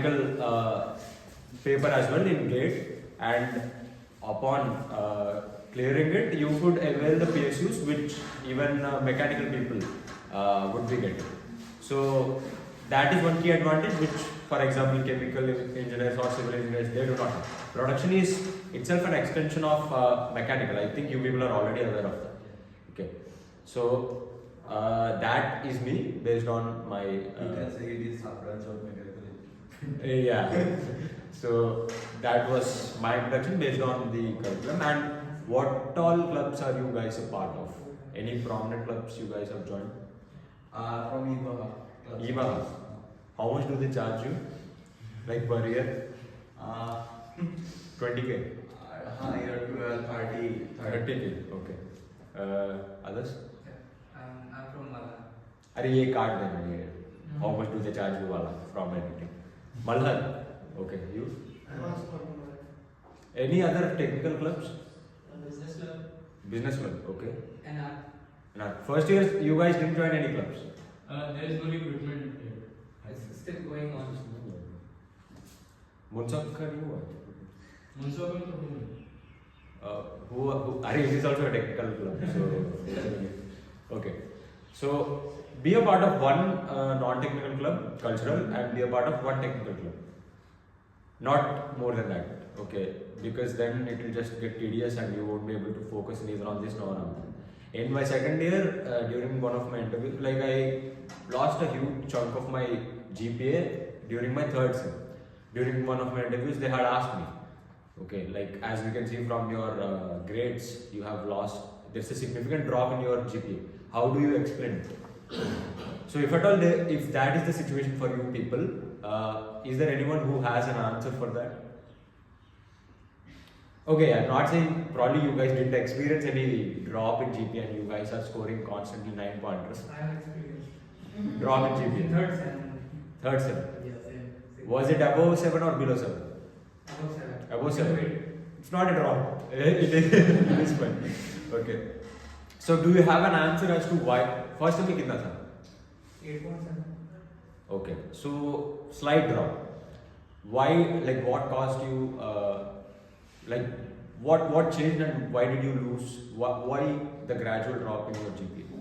mechanical paper as well in GATE, and upon clearing it, you could avail the PSUs which even mechanical people would be getting. So that is one key advantage which, for example, chemical engineers or civil engineers, they do not have. Production is itself an extension of mechanical. I think you people are already aware of that. Okay, so that is me based on my. You can say it is a branch of mechanical engineering. Yeah. So that was my introduction based on the curriculum. And what all clubs are you guys a part of? Any prominent clubs you guys have joined? From IMAHA. IMAHA. How much do they charge you? Like per year? 20k? Year 30. 30k. Okay. Others? I'm from Malha. Are ye card then? How much do they charge you wala from anything? Malhar. Okay. You? Any other technical clubs? Business club. Business club. Okay. And art. Now, first year you guys didn't join any clubs? There is no recruitment here. It's still going on. Munsab ka nahi hua? Munsab mein to hum. Who? It is also a technical club. So, okay. So, be a part of one non-technical club, cultural, and be a part of one technical club. Not more than that. Okay. Because then it will just get tedious and you won't be able to focus neither on this nor on that. In my second year, during one of my interviews, like I lost a huge chunk of my GPA during my third sem. During one of my interviews, they had asked me, okay, like as we can see from your grades, you have lost, there's a significant drop in your GPA. How do you explain it? So if at all, if that is the situation for you people, is there anyone who has an answer for that? Okay, I'm not saying probably you guys didn't experience any drop in GPA and you guys are scoring constantly 9 pointers. I have experience. Drop in GPA. Third sem. Third sem. Yeah, same. Was it above 7 or below 7? Above 7. Above 7. It's not a drop. It is fine. Okay. So do you have an answer as to why? First sem mein kitna tha? 8.7. Okay. So slight drop. Why? Like what caused you? Like what changed and why did you lose? Why the gradual drop in your GPA?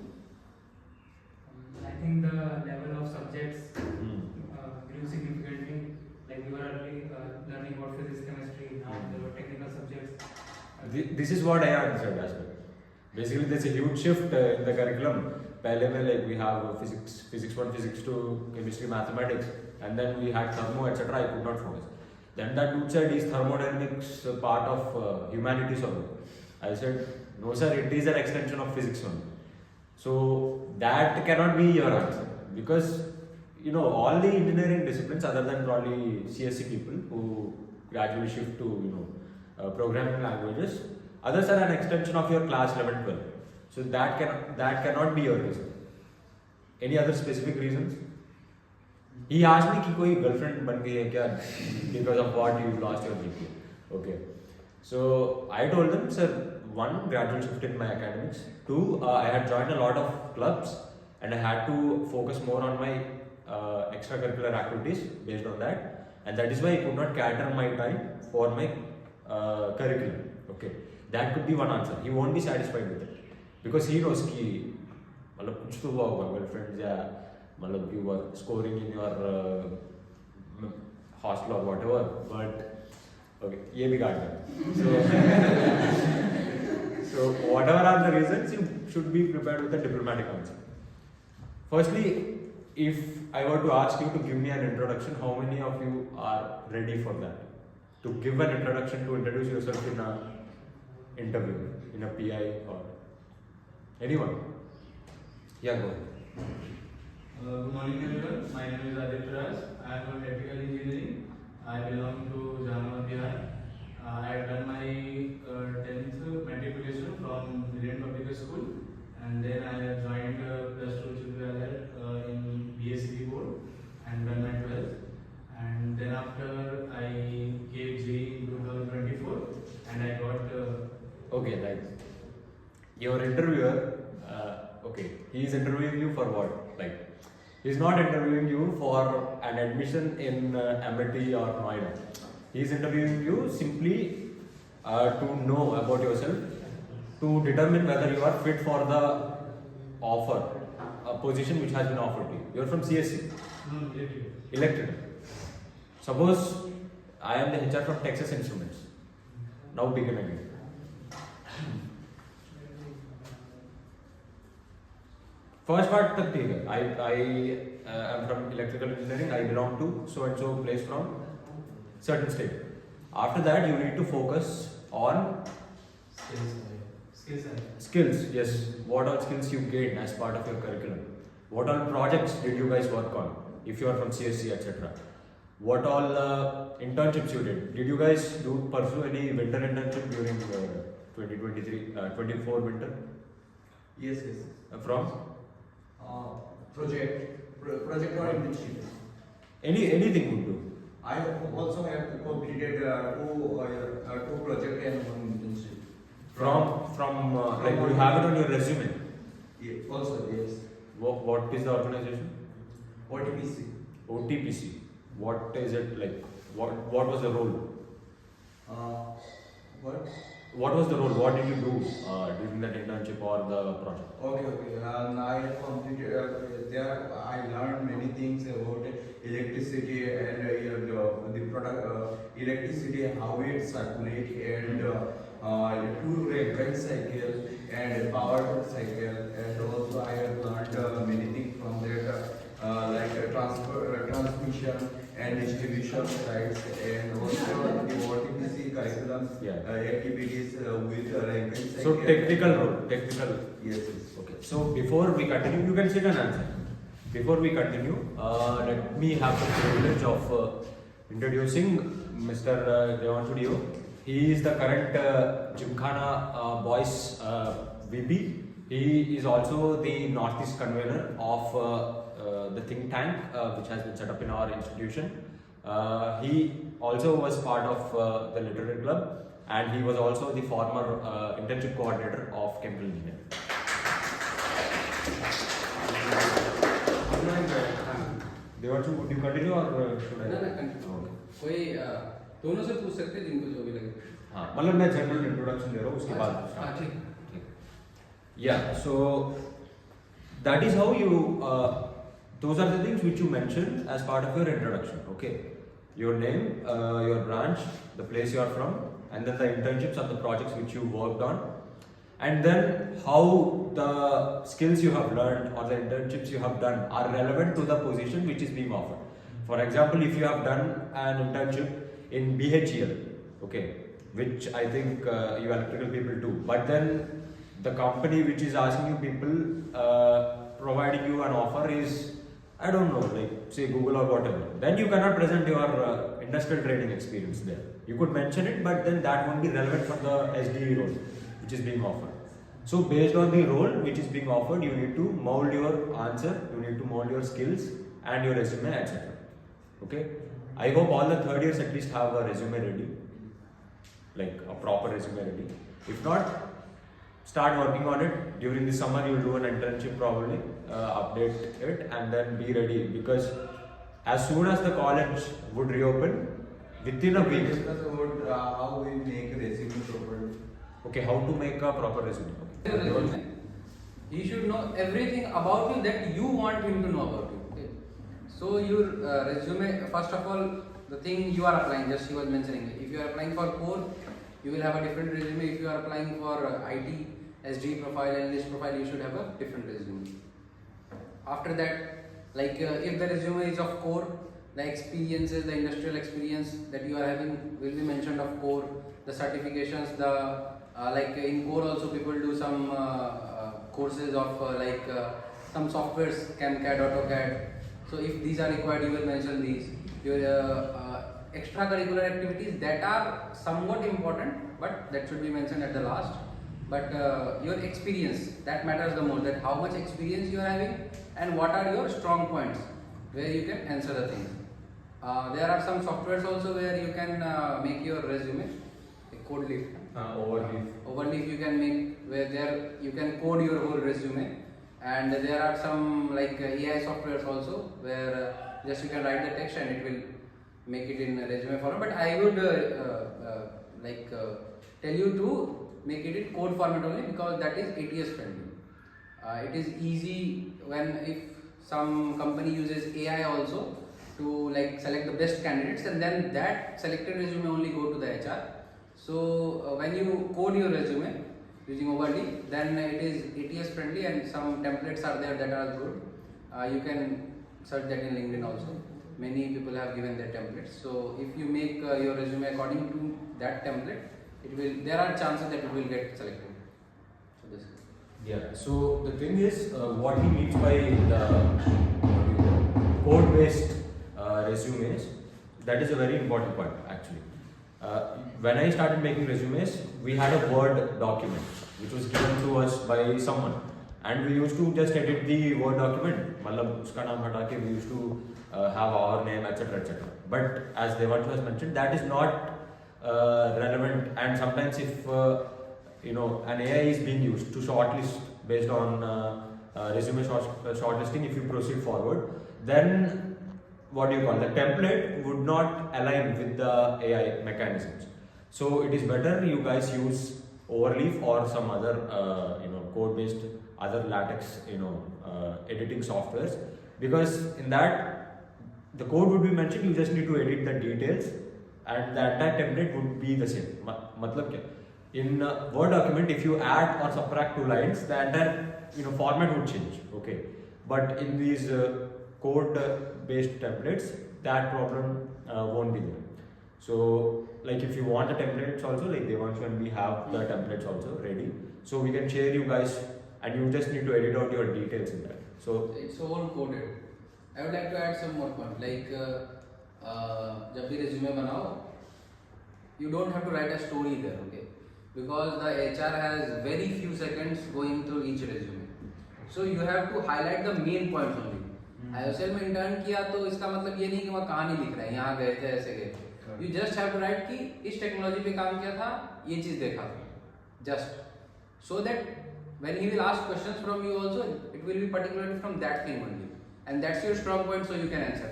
I think the level of subjects grew significantly. Like we were early learning about physics, chemistry. Now there were technical subjects. This is what I answered as well. Basically, there's a huge shift in the curriculum. Pehle mein, like we have physics 1, physics 2, chemistry, mathematics, and then we had thermo, etc. I could not focus. Then that dude said, is thermodynamics part of humanities only? I said, no sir, it is an extension of physics only. So that cannot be your answer because all the engineering disciplines other than probably CSC people who gradually shift to programming languages, others are an extension of your class 11, 12. So that cannot be your reason. Any other specific reasons? He asked me कि कोई girlfriend बन गई है क्या because of what you lost your GPA. Okay. So I told them, sir, one, gradual shift in my academics. Two, I had joined a lot of clubs and I had to focus more on my extracurricular activities based on that, and that is why I could not cater my time for my curriculum. Okay. That could be one answer. He won't be satisfied with it because he knows कि मतलब कुछ तो हुआ होगा girlfriend या मतलब you were scoring in your hostel or whatever, but okay, ये भी काट So whatever are the reasons, you should be prepared with a diplomatic answer. Firstly, if I were to ask you to give me an introduction, how many of you are ready for that? To give an introduction, to introduce yourself in a interview, in a PI or anyone? Yeah, go ahead. Good morning everyone, my name is Aditya Raj. I am from electrical engineering. I belong to Jamnagar, Bihar. I have done my 10th matriculation from Brilliant Public School, and then I have joined plus 2 Chitralayar in BSc board and done my 12th. And then after I gave JEE in 2024 and I got okay, like your interviewer, okay, he is interviewing you for what? Like He's not interviewing you for an admission in MIT or Noida. He's interviewing you simply to know about yourself, to determine whether you are fit for the offer, a position which has been offered to you. You are from CSC, electrical. Suppose I am the HR from Texas Instruments. Now begin again. First part tak theek hai. I am from electrical engineering. I belong to so and so place from certain state. After that, you need to focus on skills. Yes, what all skills you gained as part of your curriculum? What all projects did you guys work on? If you are from CSC, etc. What all internships you did? Did you guys pursue any winter internship during 24 winter? Yes. From? Project or internship. Anything would do. I also have completed two project and one internship. From like you have it on your resume. Yeah, also yes. What is the organization? OTPC. OTPC. What is it like? What was the role? What? What was the role? What did you do during that internship or the project? Okay. I completed there. I learned many things about electricity and the product electricity, how it circulates, and two Rankine cycle and power cycle, and also I have learned many things from that. Like transmission and distribution sites, and also the OTPC curriculum activities with Rankine cycle. So technical. Yes. Okay. So before we continue, you can sit and answer. Before we continue, let me have the privilege of introducing Mr. Devanshu Dio. He is the current Gymkhana Boys VP. He is also the Northeast convener of the think tank which has been set up in our institution. He also was part of the literary club, and he was also the former internship coordinator of chemical engineering. Devanshu, would you continue or should I? ना continue Okay. कोई दोनों से पूछ सकते हैं जिनको जो भी लगे हाँ मतलब मैं जनरल इंट्रोडक्शन दे रहा हूँ उसके बाद हाँ ठीक Yeah, so that is how you those are the things which you mentioned as part of your introduction. Okay, your name, your branch, the place you are from, and then the internships and the projects which you worked on, and then how the skills you have learned or the internships you have done are relevant to the position which is being offered. For example, if you have done an internship in BHEL, okay, which I think you electrical people do, but then the company which is asking you people providing you an offer is, I don't know, like say Google or whatever, then you cannot present your industrial training experience there. You could mention it, but then that won't be relevant for the SDE role which is being offered. So based on the role which is being offered, you need to mold your answer, you need to mold your skills and your resume, etc. Okay, I hope all the third years at least have a resume ready, like a proper resume ready. If not, start working on it. During the summer you'll do an internship probably, update it and then be ready, because as soon as the college would reopen, within a week. Discuss about how we make resume properly. Okay, how to make a proper resume. Okay. He should know everything about you that you want him to know about you. Okay? So your resume, first of all, the thing you are applying, just he was mentioning, if you are applying for core, you will have a different resume. If you are applying for IT, SG profile, analyst profile, you should have a different resume. After that, like if the resume is of core, the experiences, the industrial experience that you are having will be mentioned of core. The certifications, the like in core also people do some courses of some softwares, CAD, AutoCAD. So if these are required, you will mention these. Your extracurricular activities that are somewhat important, but that should be mentioned at the last. But your experience, that matters the most, that how much experience you are having and what are your strong points where you can answer the things. There are some softwares also where you can make your resume, like CodeLeaf. Overleaf. Overleaf you can make, where there you can code your whole resume. and there are some like AI softwares also where just you can write the text and it will make it in resume format. But I would tell you to make it in code format only because that is ATS friendly. It is easy when if some company uses AI also to like select the best candidates, and then that selected resume only go to the HR. So when you code your resume using OverD, then it is ATS friendly and some templates are there that are good. You can search that in LinkedIn also. Many people have given their templates. So if you make your resume according to that template, it will. There are chances that it will get selected. So this. Yeah. So the thing is, what he means by the code-based resumes, that is a very important point actually. When I started making resumes, we had a Word document which was given to us by someone, and we used to just edit the Word document. मतलब उसका नाम हटा के we used to have our name, etc., etc. But as Devanshu has mentioned, that is not relevant, and sometimes if an AI is being used to shortlist based on resume shortlisting, if you proceed forward, then what do you call the template would not align with the AI mechanisms. So it is better you guys use Overleaf or some other code-based other latex editing softwares, because in that the code would be mentioned, you just need to edit the details and the entire template would be the same. मतलब क्या? In a Word document, if you add or subtract 2 lines, the entire format would change. Okay, but in these code-based templates, that problem won't be there. So, like if you want the templates also, like Devanshu and we have the templates also ready, so we can share you guys, and you just need to edit out your details in that. So it's all coded. I would like to add some more point. Like जब भी resume बनाओ, you don't have to write a story there, okay? Because the HR has very few seconds going through each resume. So you have to highlight the main points only. IOCL में intern किया तो इसका मतलब ये नहीं कि वहाँ कहानी लिख रहे हैं, यहाँ गए थे ऐसे गए थे. You just have to write कि इस टेक्नोलॉजी पे काम किया था, ये चीज़ देखा था. Just so that when he will ask questions from you also, it will be particularly from that thing only, and that's your strong point, so you can answer.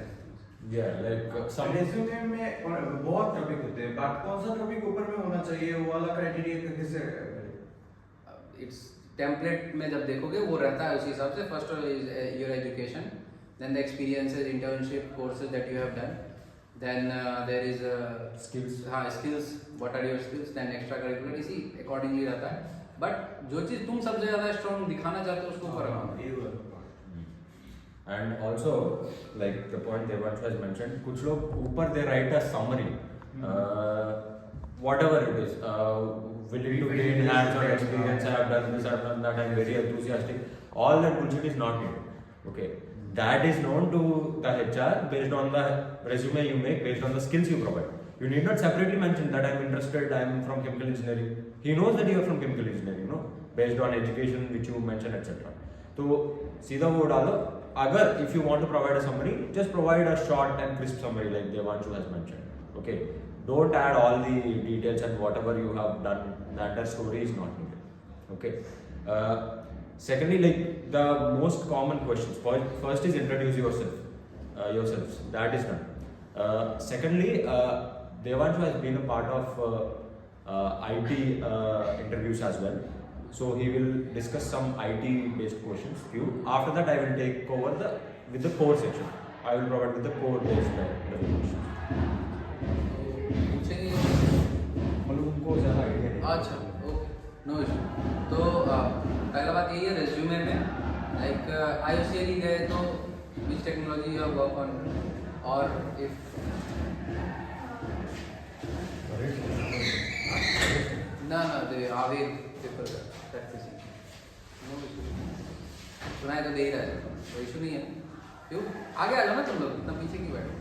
yeah, like some resume में बहुत topic होते हैं, but कौन सा topic ऊपर में होना चाहिए, वो वाला क्राइटेरिया कैसे It's template में जब देखोगे वो रहता है उसी हिसाब से. First is your education, then the experiences, internship, courses that you have done, then there is skills. skills. What are your skills? Then extracurricular, इसी accordingly रहता है. But जो चीज़ तुम सबसे ज़्यादा strong दिखाना चाहते हो उसको ऊपर रखो. And also, like the point Devanshu has mentioned, कुछ लोग ऊपर they write a summary, whatever it is, willing to gain hands-on experience, I have done this, I have done that, I am very enthusiastic. All that bullshit is not needed. Okay, that is known to the HR based on the resume you make, based on the skills you provide. You need not separately mention that I am interested, I am from chemical engineering. He knows that you are from chemical engineering, based on education which you mention, etc. तो सीधा वो डालो. अगर if you want to provide a summary, just provide a short and crisp summary like Devanshu has mentioned. Okay, don't add all the details and whatever you have done. That story is not needed. Okay. Secondly, like the most common questions. First is introduce yourselves. That is done. Secondly, Devanshu has been a part of IT interviews as well. So he will discuss some IT-based questions. After that, I will take over with the core section. I will provide with the core-based questions. पूछेंगे मतलब उनको ज़्यादा idea नहीं. अच्छा, okay, no issue. तो पहला बात यही है रेज्यूमे में, लाइक IOCL ही गए तो विच technology you have work on, और इफ ना दे आवे पेपर प्रैक्टिसिंग, नो इशू. सुनाए तो दे ही रहे, कोई इशू नहीं है. क्यों आगे आ जाओ ना तुम लोग, इतना पीछे क्यों बैठो.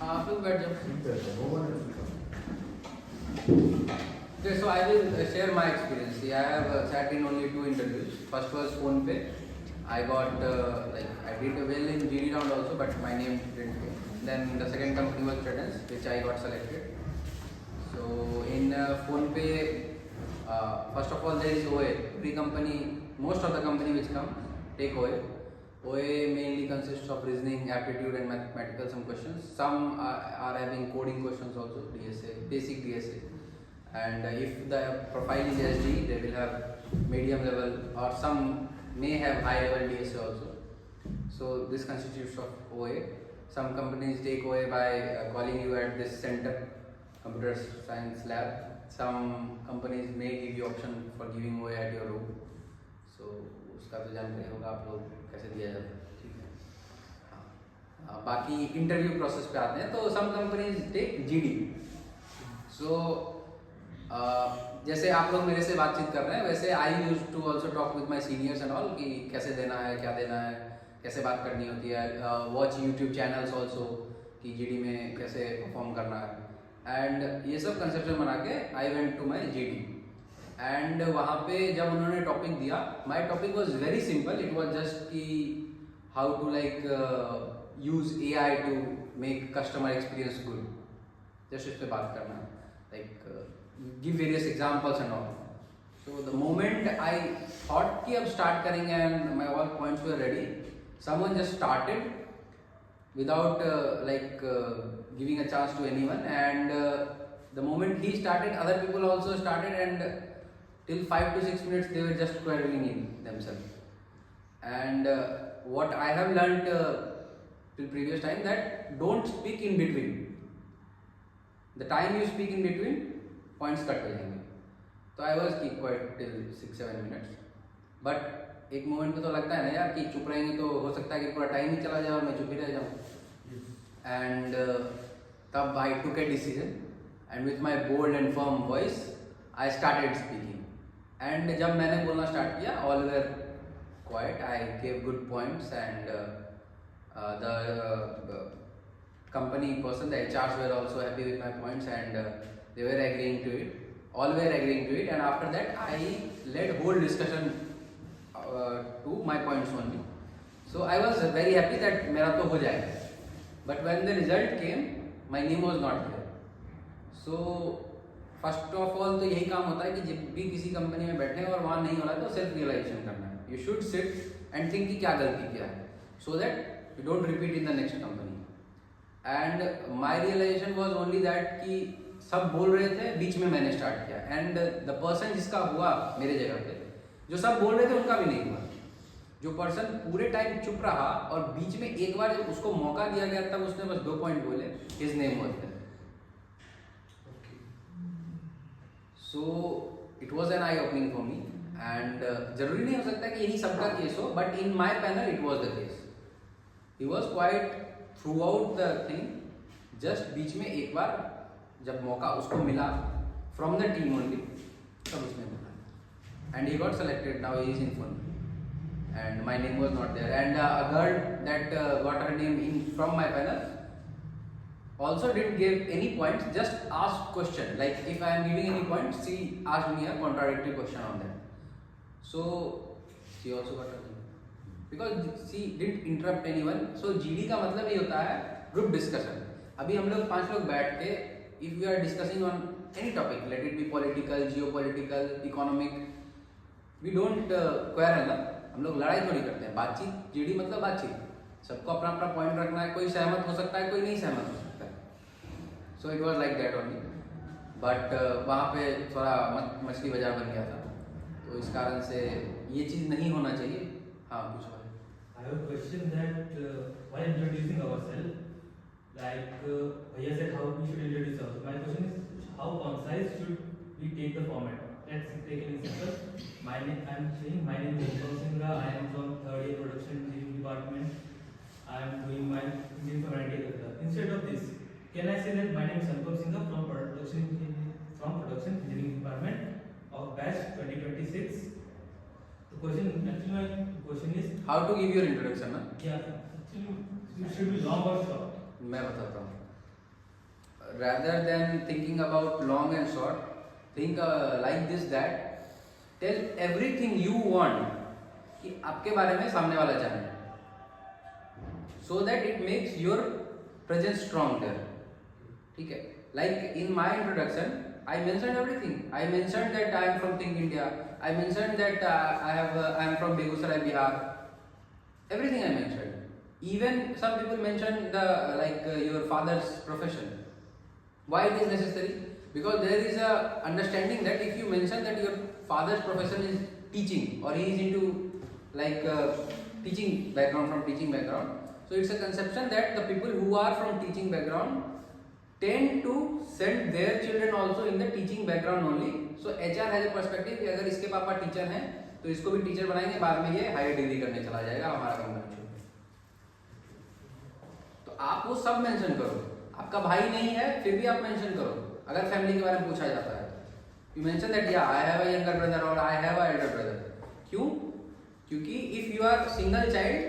आप लोग बैठ जाओ. Okay, so I will share my experience. See, I have sat in only 2 interviews. First was PhonePe, I got I did well in GD round also, but my name didn't came. Then the second company was Tradens, which I got selected. So in PhonePe, first of all there is OA. Every company, most of the company which come take OA. OA mainly consists of reasoning, aptitude, and mathematical some questions. Some are having coding questions also, DSA, basic DSA. And if the profile is SD, they will have medium level, or some may have high level DSA also. So this constitutes of OA. Some companies take OA by calling you at this center, computer science lab. Some companies may give you option for giving OA at your room. So उसका तो जानकारी होगा आप लोग कैसे दिया जाता है, ठीक है। हाँ, बाकी इंटरव्यू प्रोसेस पे आते हैं तो सम कंपनीज टेक जीडी। सो जैसे आप लोग मेरे से बातचीत कर रहे हैं वैसे I use to also talk with my seniors and all कि कैसे देना है, क्या देना है, कैसे बात करनी होती है। वॉच यूट्यूब चैनल्स ऑल्सो कि जीडी में कैसे परफॉर्म करना है। एंड ये सब कंसेप्शन बना के I went to my GD. And वहाँ पे जब उन्होंने टॉपिक दिया, my topic was very simple. It was just कि how to like use AI to make customer experience good, just इस पे बात करना है, like give various examples and all. So the moment I thought कि अब start करेंगे and my all points were ready, someone just started without giving a chance to anyone, and the moment he started, other people also started, and till 5 to 6 minutes they were just quarreling in themselves. And what I have learned till previous time, that don't speak in between. The time you speak in between, points cut हो जाएंगे। तो I was keep quiet till 6-7 minutes, but एक moment पे तो लगता है ना यार कि चुप रहेंगे तो हो सकता है कि पूरा टाइम ही चला जाए और मैं चुप ही रह जाऊँ। एंड तब I took a decision and with my bold and firm voice I started speaking. And जब मैंने बोलना स्टार्ट किया, all were quiet, I gave good points, and the company person, the HRs were also happy with my points, and they were agreeing to it. All were agreeing to it, and after that I led whole discussion to my points only. So I was very happy that मेरा तो हो जाएगा. But when the result came, my name was not there. So first of all तो यही काम होता है कि जब भी किसी कंपनी में बैठे और वहाँ नहीं हो रहा है तो सेल्फ रियलाइजेशन करना है. You should sit and think कि क्या गलती किया है, so that you don't repeat in the next company. And my realization was only that कि सब बोल रहे थे, बीच में मैंने स्टार्ट किया, एंड द पर्सन जिसका हुआ मेरे जगह पे, जो सब बोल रहे थे उनका भी नहीं हुआ। जो पर्सन पूरे टाइम चुप रहा और बीच में एक बार जब उसको मौका दिया गया तब उसने बस 2 पॉइंट बोले, his name was there. So it was an eye opening for me, and जरूरी नहीं हो सकता कि यही सबका केस हो, but in my panel it was the case. He was quite throughout the thing, just बीच में एक बार जब मौका उसको मिला फ्रॉम द टीम ओनली, तब उसने बोला, and he got selected. Now he is in fun, and my name was not there, and a girl that got her name in from my panel also didn't give any points, just asked question, like if I am giving any points, she asked me a contradictory question on that. So she also got a name because she didn't interrupt anyone. So GD का मतलब ये होता है group discussion. अभी हम लोग 5 लोग बैठ के if we are discussing on any topic, let it be political, geopolitical, economic, we don't quarrel ना, हम लोग लड़ाई थोड़ी करते हैं, बातचीत। GD मतलब बातचीत, सबको अपना अपना पॉइंट रखना है, कोई सहमत हो सकता है, कोई नहीं सहमत हो सकता है। So it was like that only, but वहाँ पे थोड़ा मछली बाजार बन गया था, तो इस कारण से ये चीज़ नहीं होना चाहिए। हाँ कुछ और। I have a question that while introducing ourselves, like Bhaiya said how we should introduce ourselves. My question is how concise should we take the format? Let's take an example. My name, I am saying my name is Anupam Singha. I am from 3rd year production engineering department. I am doing my engineering from IIT. Instead of this, can I say that my name is Anupam Singha from production engineering department of batch 2026? The question, actually my question is How to give your introduction ना? yeah, actually it should be long or short. मैं बताता हूँ। Rather than thinking about long and short, think like this, that tell everything you want कि आपके बारे में सामने वाला जाने, so that it makes your presence strong there. ठीक है, like in my introduction I mentioned everything. I mentioned that I am from Think India. I mentioned that I am from Begusarai, Bihar. Everything I mentioned. Even some people mentioned the your father's profession. Why it is necessary? Because there is a understanding that if you mention that your father's profession is teaching, or he is into teaching background, from teaching background, so it's a conception that the people who are from teaching background tend to send their children also in the teaching background only. So HR has a perspective कि अगर इसके पापा teacher हैं तो इसको भी teacher बनाएंगे, बाद में ये हायर डिग्री करने चला जाएगा हमारा कंपनी छोड़ के। तो आप वो सब मेंशन करो, आपका भाई नहीं है फिर भी आप मेंशन करो। अगर फैमिली के बारे में पूछा जाता है, यू मेंशन दैट या I have a younger brother और I have a elder brother. क्यों? क्योंकि if you are single child,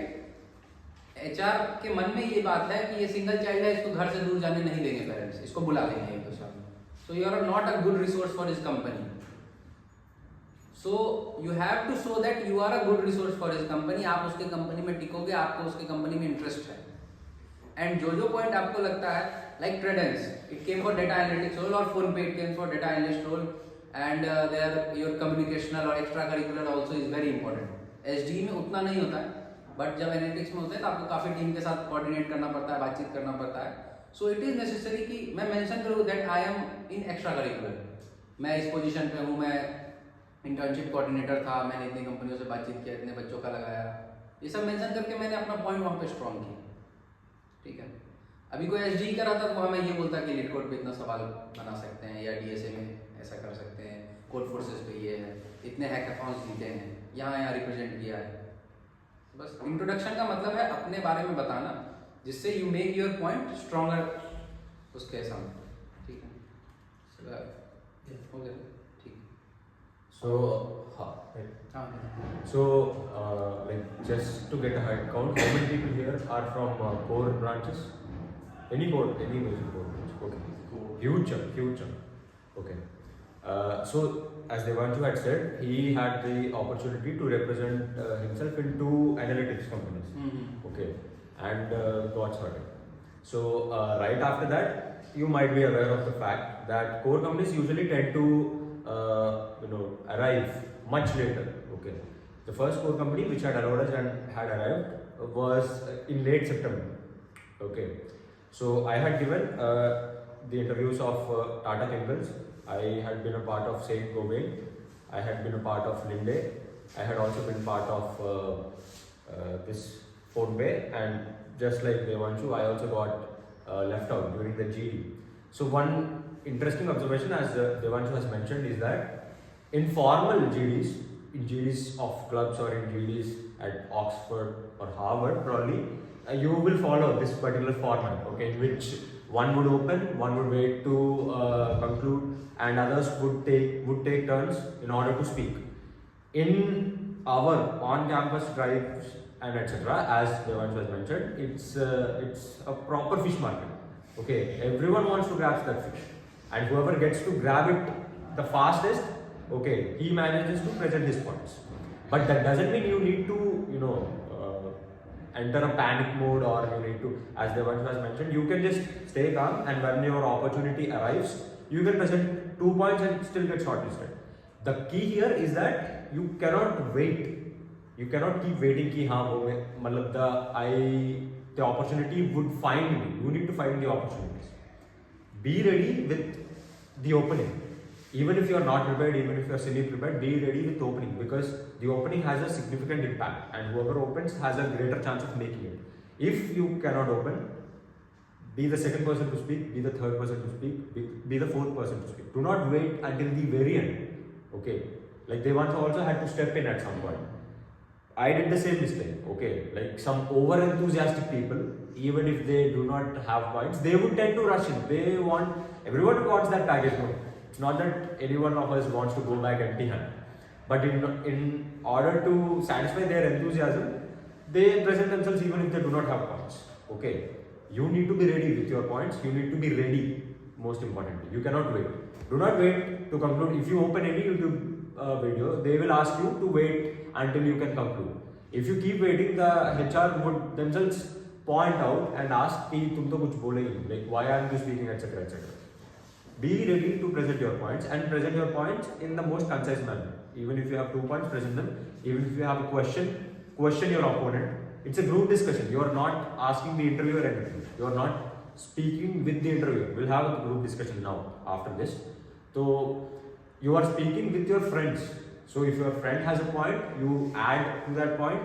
HR के मन में ये बात है कि ये सिंगल चाइल्ड है, इसको घर से दूर जाने नहीं देंगे पेरेंट्स, इसको बुला लेंगे एक दो साल। So you are not a good resource for his company. So you have to show that you are a good resource for his company. आप उसके कंपनी में टिकोगे, आपको उसके कंपनी में इंटरेस्ट है। एंड जो पॉइंट आपको लगता है, like Tredence, it came for data analytics role, और फोन पे it came for data analyst role, and there your communicational और extra curricular also is very important. SD में उतना नहीं होता है, बट जब एनालिटिक्स में होता है तो आपको काफ़ी टीम के साथ कोऑर्डिनेट करना पड़ता है, बातचीत करना पड़ता है। सो इट इज़ नेसेसरी कि मैं मेंशन करूँ that I am in extra curricular, मैं इस पोजीशन पे हूँ, मैं इंटर्नशिप कोऑर्डिनेटर था, मैंने इतनी कंपनियों से बातचीत किया, इतने बच्चों का लगाया, ये सब मेंशन करके मैंने अपना पॉइंट वहाँ पे स्ट्रॉन्ग किया। ठीक है, अभी कोई एसडी कर रहा था तो वहाँ मैं ये बोलता कि लीड कोड पे इतना सवाल बना सकते हैं, या डीएसए में ऐसा कर सकते हैं, कोड फोर्सेस पे ये है, इतने हैकाथॉन्स जीते हैं, यहाँ रिप्रेजेंट किया है। बस इंट्रोडक्शन का मतलब है अपने बारे में बताना, जिससे you make your point stronger उसके सामने। ठीक है, हो गया, ठीक। So, just to get a head count, how many people here are from core branches? Any major core branch? Okay. Huge chunk. Okay. So, as Devanshu had said, he had the opportunity to represent himself in 2 analytics companies. Okay. And got started. So, right after that, you might be aware of the fact that core companies usually tend to arrive much later. Okay. The first core company which had allowed us and had arrived was in late September. Okay. So I had given the interviews of Tata Chemicals. I had been a part of Saint Gobain. I had been a part of Linde. I had also been part of this Phone Bay, and just like Devanshu, I also got left out during the GD. So one interesting observation, as Devanshu has mentioned, is that in formal GDs, in GDs of clubs or in GDs at Oxford or Harvard, probably you will follow this particular format, okay, in which one would open, one would wait to conclude, and others would take turns in order to speak. In our on-campus drives and etc., as Devanshu has mentioned, it's a proper fish market. Okay, everyone wants to grab that fish, and whoever gets to grab it the fastest, okay, he manages to present his points. But that doesn't mean you need to, enter a panic mode, or you need to, as Devanshu has mentioned, you can just stay calm, and when your opportunity arrives, you can present 2 points and still get shortlisted. The key here is that you cannot wait. You cannot keep waiting कि हाँ वो मतलब the opportunity would find me. You need to find the opportunities. Be ready with the opening. Even if you are not prepared, even if you are semi-prepared, be ready with opening, because the opening has a significant impact, and whoever opens has a greater chance of making it. If you cannot open, be the second person to speak, be the third person to speak, be the fourth person to speak. Do not wait until the very end. Okay, like Devanshu also had to step in at some point. I did the same mistake. Okay, like some over enthusiastic people, even if they do not have points, they would tend to rush in. Everyone wants that package. No, it's not that any one of us wants to go back empty-handed. But in order to satisfy their enthusiasm, they present themselves even if they do not have points. Okay, you need to be ready with your points. You need to be ready most importantly. You cannot wait. Do not wait to conclude. If you open any YouTube video, they will ask you to wait until you can conclude. If you keep waiting, the HR would themselves point out and ask कि तुम तो कुछ बोले ही नहीं, like why aren't you speaking, etc., etc. Be ready to present your points and present your points in the most concise manner. Even if you have 2 points, present them. Even if you have a question your opponent. It's a group discussion. You are not asking the interviewer anything. You are not speaking with the interviewer. We'll have a group discussion now after this. So you are speaking with your friends. So if your friend has a point, you add to that point,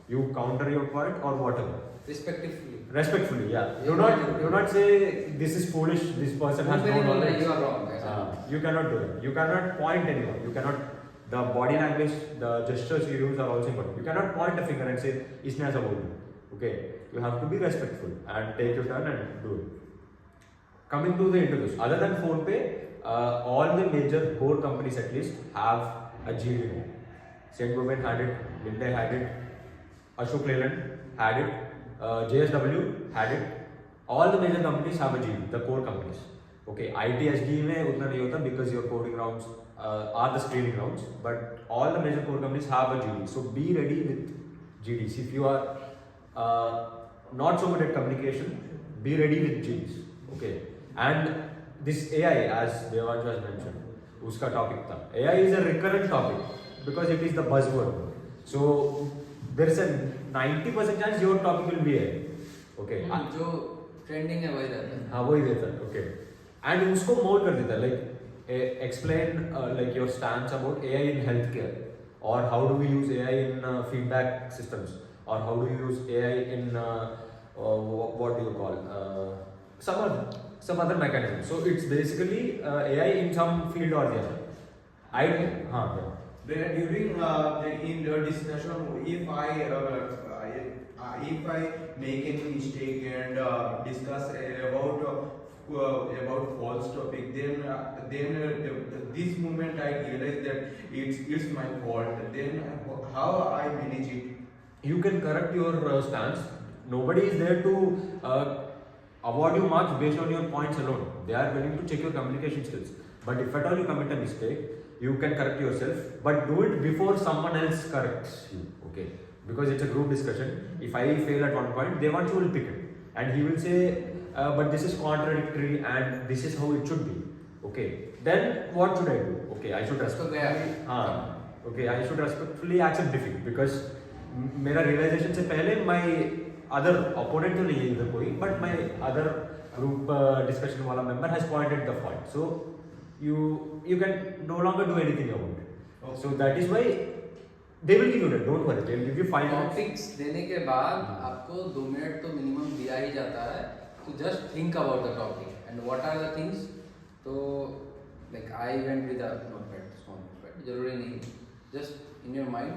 you counter your point or whatever. Respectfully, yeah. Do not say this is foolish. This person has no knowledge. You are wrong. You cannot do that. You cannot point anyone. You cannot. The body language, the gestures you use are also important. You cannot point a finger and say इसने ऐसा बोल दिया. Okay. You have to be respectful and take your turn and do it. Coming to the interviews, other than PhonePe, all the major core companies at least have a GD. Saint-Gobain had it, Linde had it, Ashok Leyland had it, JSW had it. All the major companies have a GD, the core companies. Okay, ITSD में उतना नहीं होता because your coding rounds are the screening rounds, but all the major core companies have a GD. So be ready with GDs. If you are not so good at communication, be ready with GDs. Okay, and this AI, as Devanshu has mentioned, उसका topic था. AI is a recurrent topic because it is the buzzword. So there is a 90% chance your topic will be AI. Okay. जो trending है वही रहता है. हाँ वही देता है. Okay. And उसको मोल्ड कर देता है. Like explain like your stance about AI in healthcare, or how do we use AI in feedback systems, or how do you use AI in what do you call some other mechanism. So it's basically AI in some field or the other. In the discussion, if I make any mistake and discuss about false topic, then this moment I realize that it's my fault. Then how I manage it? You can correct your stance. Nobody is there to award you marks based on your points alone. They are willing to check your communication skills. But if at all you commit a mistake, you can correct yourself, but do it before someone else corrects you. Okay, because it's a group discussion. If I fail at one point, Devanshu will pick it and he will say, but this is contradictory and this is how it should be. Okay, then what should I do? Okay, I should respectfully accept defeat, because मेरा realization से पहले my other opponent तो नहीं है इधर कोई, but my other group discussion वाला member has pointed the fault. So you can no longer do anything about it. Okay. So that is why they will give you that. Don't worry, they will give you 5 minutes. Topics देने के बाद आपको 2 minute तो minimum दिया ही जाता है to just think about the topic and what are the things. तो like I went with a notepad, small notepad, जरूरी नहीं, just in your mind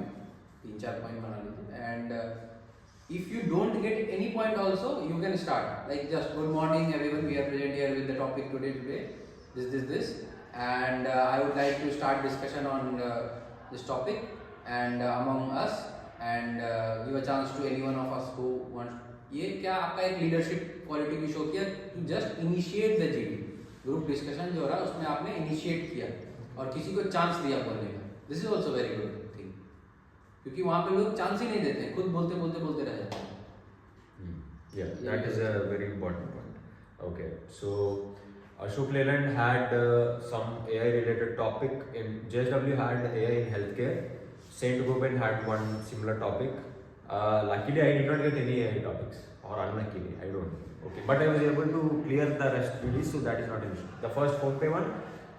3-4 point बना लीजिए, and if you don't get any point also you can start like just good morning everyone, we are present here with the topic today this and I would like to start discussion on this topic and among us and give a chance to any one of us who wants. ये क्या आपका एक leadership quality की show किया, to just initiate the GD. Group discussion जो हो रहा है उसमें आपने इनिशिएट किया और किसी को चांस दिया बोलने का. This is also very good thing, क्योंकि वहाँ पे लोग चांस ही नहीं देते हैं, खुद बोलते रह जाते हैं. Yeah, that is a very important point. Okay, so Ashok Leyland had some AI related topic. In JSW had AI in healthcare. Saint-Gobain had one similar topic. Luckily, I did not get any AI topics, or unluckily, I don't know. Okay, but I was able to clear the rest release, so that is not an issue. The first PhonePe one,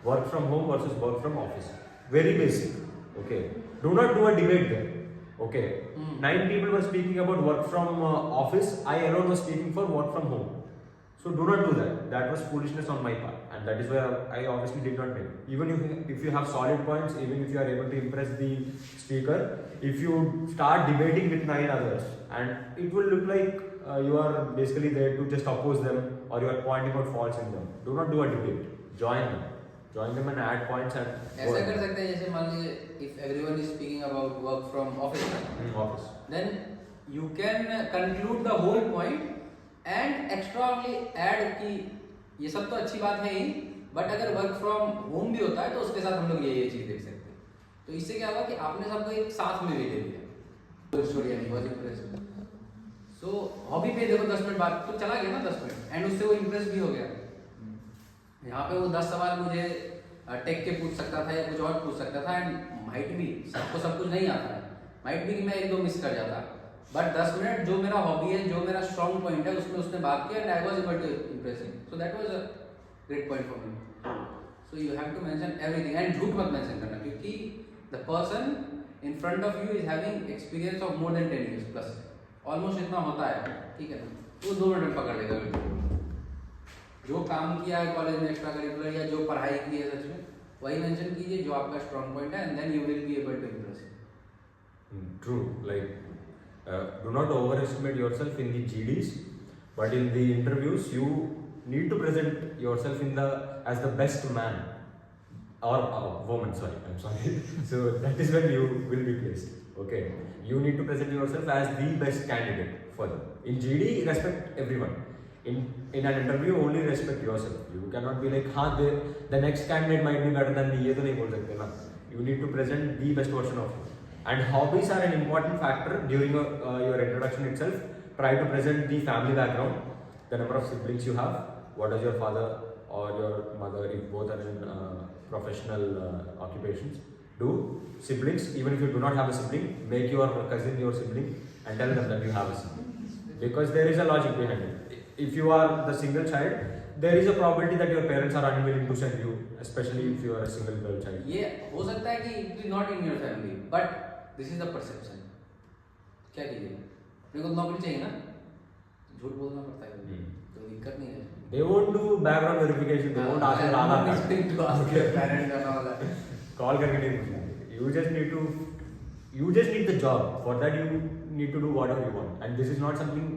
work from home versus work from office. Very basic. Okay, do not do a debate there. Okay, 9 people were speaking about work from office. I alone was speaking for work from home. So do not do that. That was foolishness on my part, and that is why I obviously did not make. Even if you have solid points, even if you are able to impress the speaker, if you start debating with 9 others, and it will look like you are basically there to just oppose them, or you are pointing out faults in them. Do not do a debate. Join them and add points and. ऐसा कर सकते हैं जैसे मान लीजिए if everyone is speaking about work from office, then you can conclude the whole point and extra only add कि ये सब तो अच्छी बात है ही, बट अगर वर्क फ्रॉम होम भी होता है तो उसके साथ हम लोग ये चीज़ देख सकते हैं। तो इससे क्या हुआ कि आपने सबको एक साथ में भी ले लिया स्टोरी यानी वॉज इम्प्रेस। सो हॉबी पे देखो 10 मिनट बाद तो चला गया ना 10 मिनट, एंड उससे वो इम्प्रेस भी हो गया। यहाँ पे वो 10 सवाल मुझे टेक के पूछ सकता था या कुछ और पूछ सकता था, एंड माइट भी सबको सब कुछ नहीं आता है, माइट भी कि मैं 1-2 मिस कर जाता, बट 10 मिनट जो मेरा हॉबी है, जो मेरा स्ट्रॉन्ग पॉइंट है, उसमें उसने बात किया and I was able to impress him. So that was a great point for me. So you have to mention everything, and झूठ मत मेंशन करना, क्योंकि the person in front of you is having experience of more than 10 years plus, almost इतना होता है, ठीक है ना, तो 2 मिनट में पकड़ लेगा बिल्कुल। जो काम किया है कॉलेज में एक्स्ट्रा करिकुलर या जो पढ़ाई की है सच में, वही मेंशन कीजिए जो आपका स्ट्रॉन्ग पॉइंट है, and then you will be able to impress. True. Like, do not overestimate yourself in the GDs, but in the interviews, you need to present yourself as the best man or woman. Sorry, I'm sorry. So that is when you will be placed. Okay, you need to present yourself as the best candidate for them. In GD, respect everyone. In an interview, only respect yourself. You cannot be like, हाँ the next candidate might be better than me. ये तो नहीं बोल सकते ना. You need to present the best version of you. And hobbies are an important factor during your introduction itself. Try to present the family background, the number of siblings you have, what does your father or your mother, if both are in professional occupations, do. Siblings, even if you do not have a sibling, make your cousin your sibling and tell them that you have a sibling. Because there is a logic behind it. If you are the single child, there is a probability that your parents are unwilling to send you, especially if you are a single girl child. ये हो सकता है कि it is not in your family, but this is the perception. क्या कीजिए, अपने को नौकरी चाहिए ना, झूठ बोलना पड़ता है, तो दिक्कत नहीं है। They won't do background verification. They won't ask your Aadhaar card. Speak to ask your parents and all that. Call करके नहीं पूछना। You just need the job. For that you need to do whatever you want, and this is not something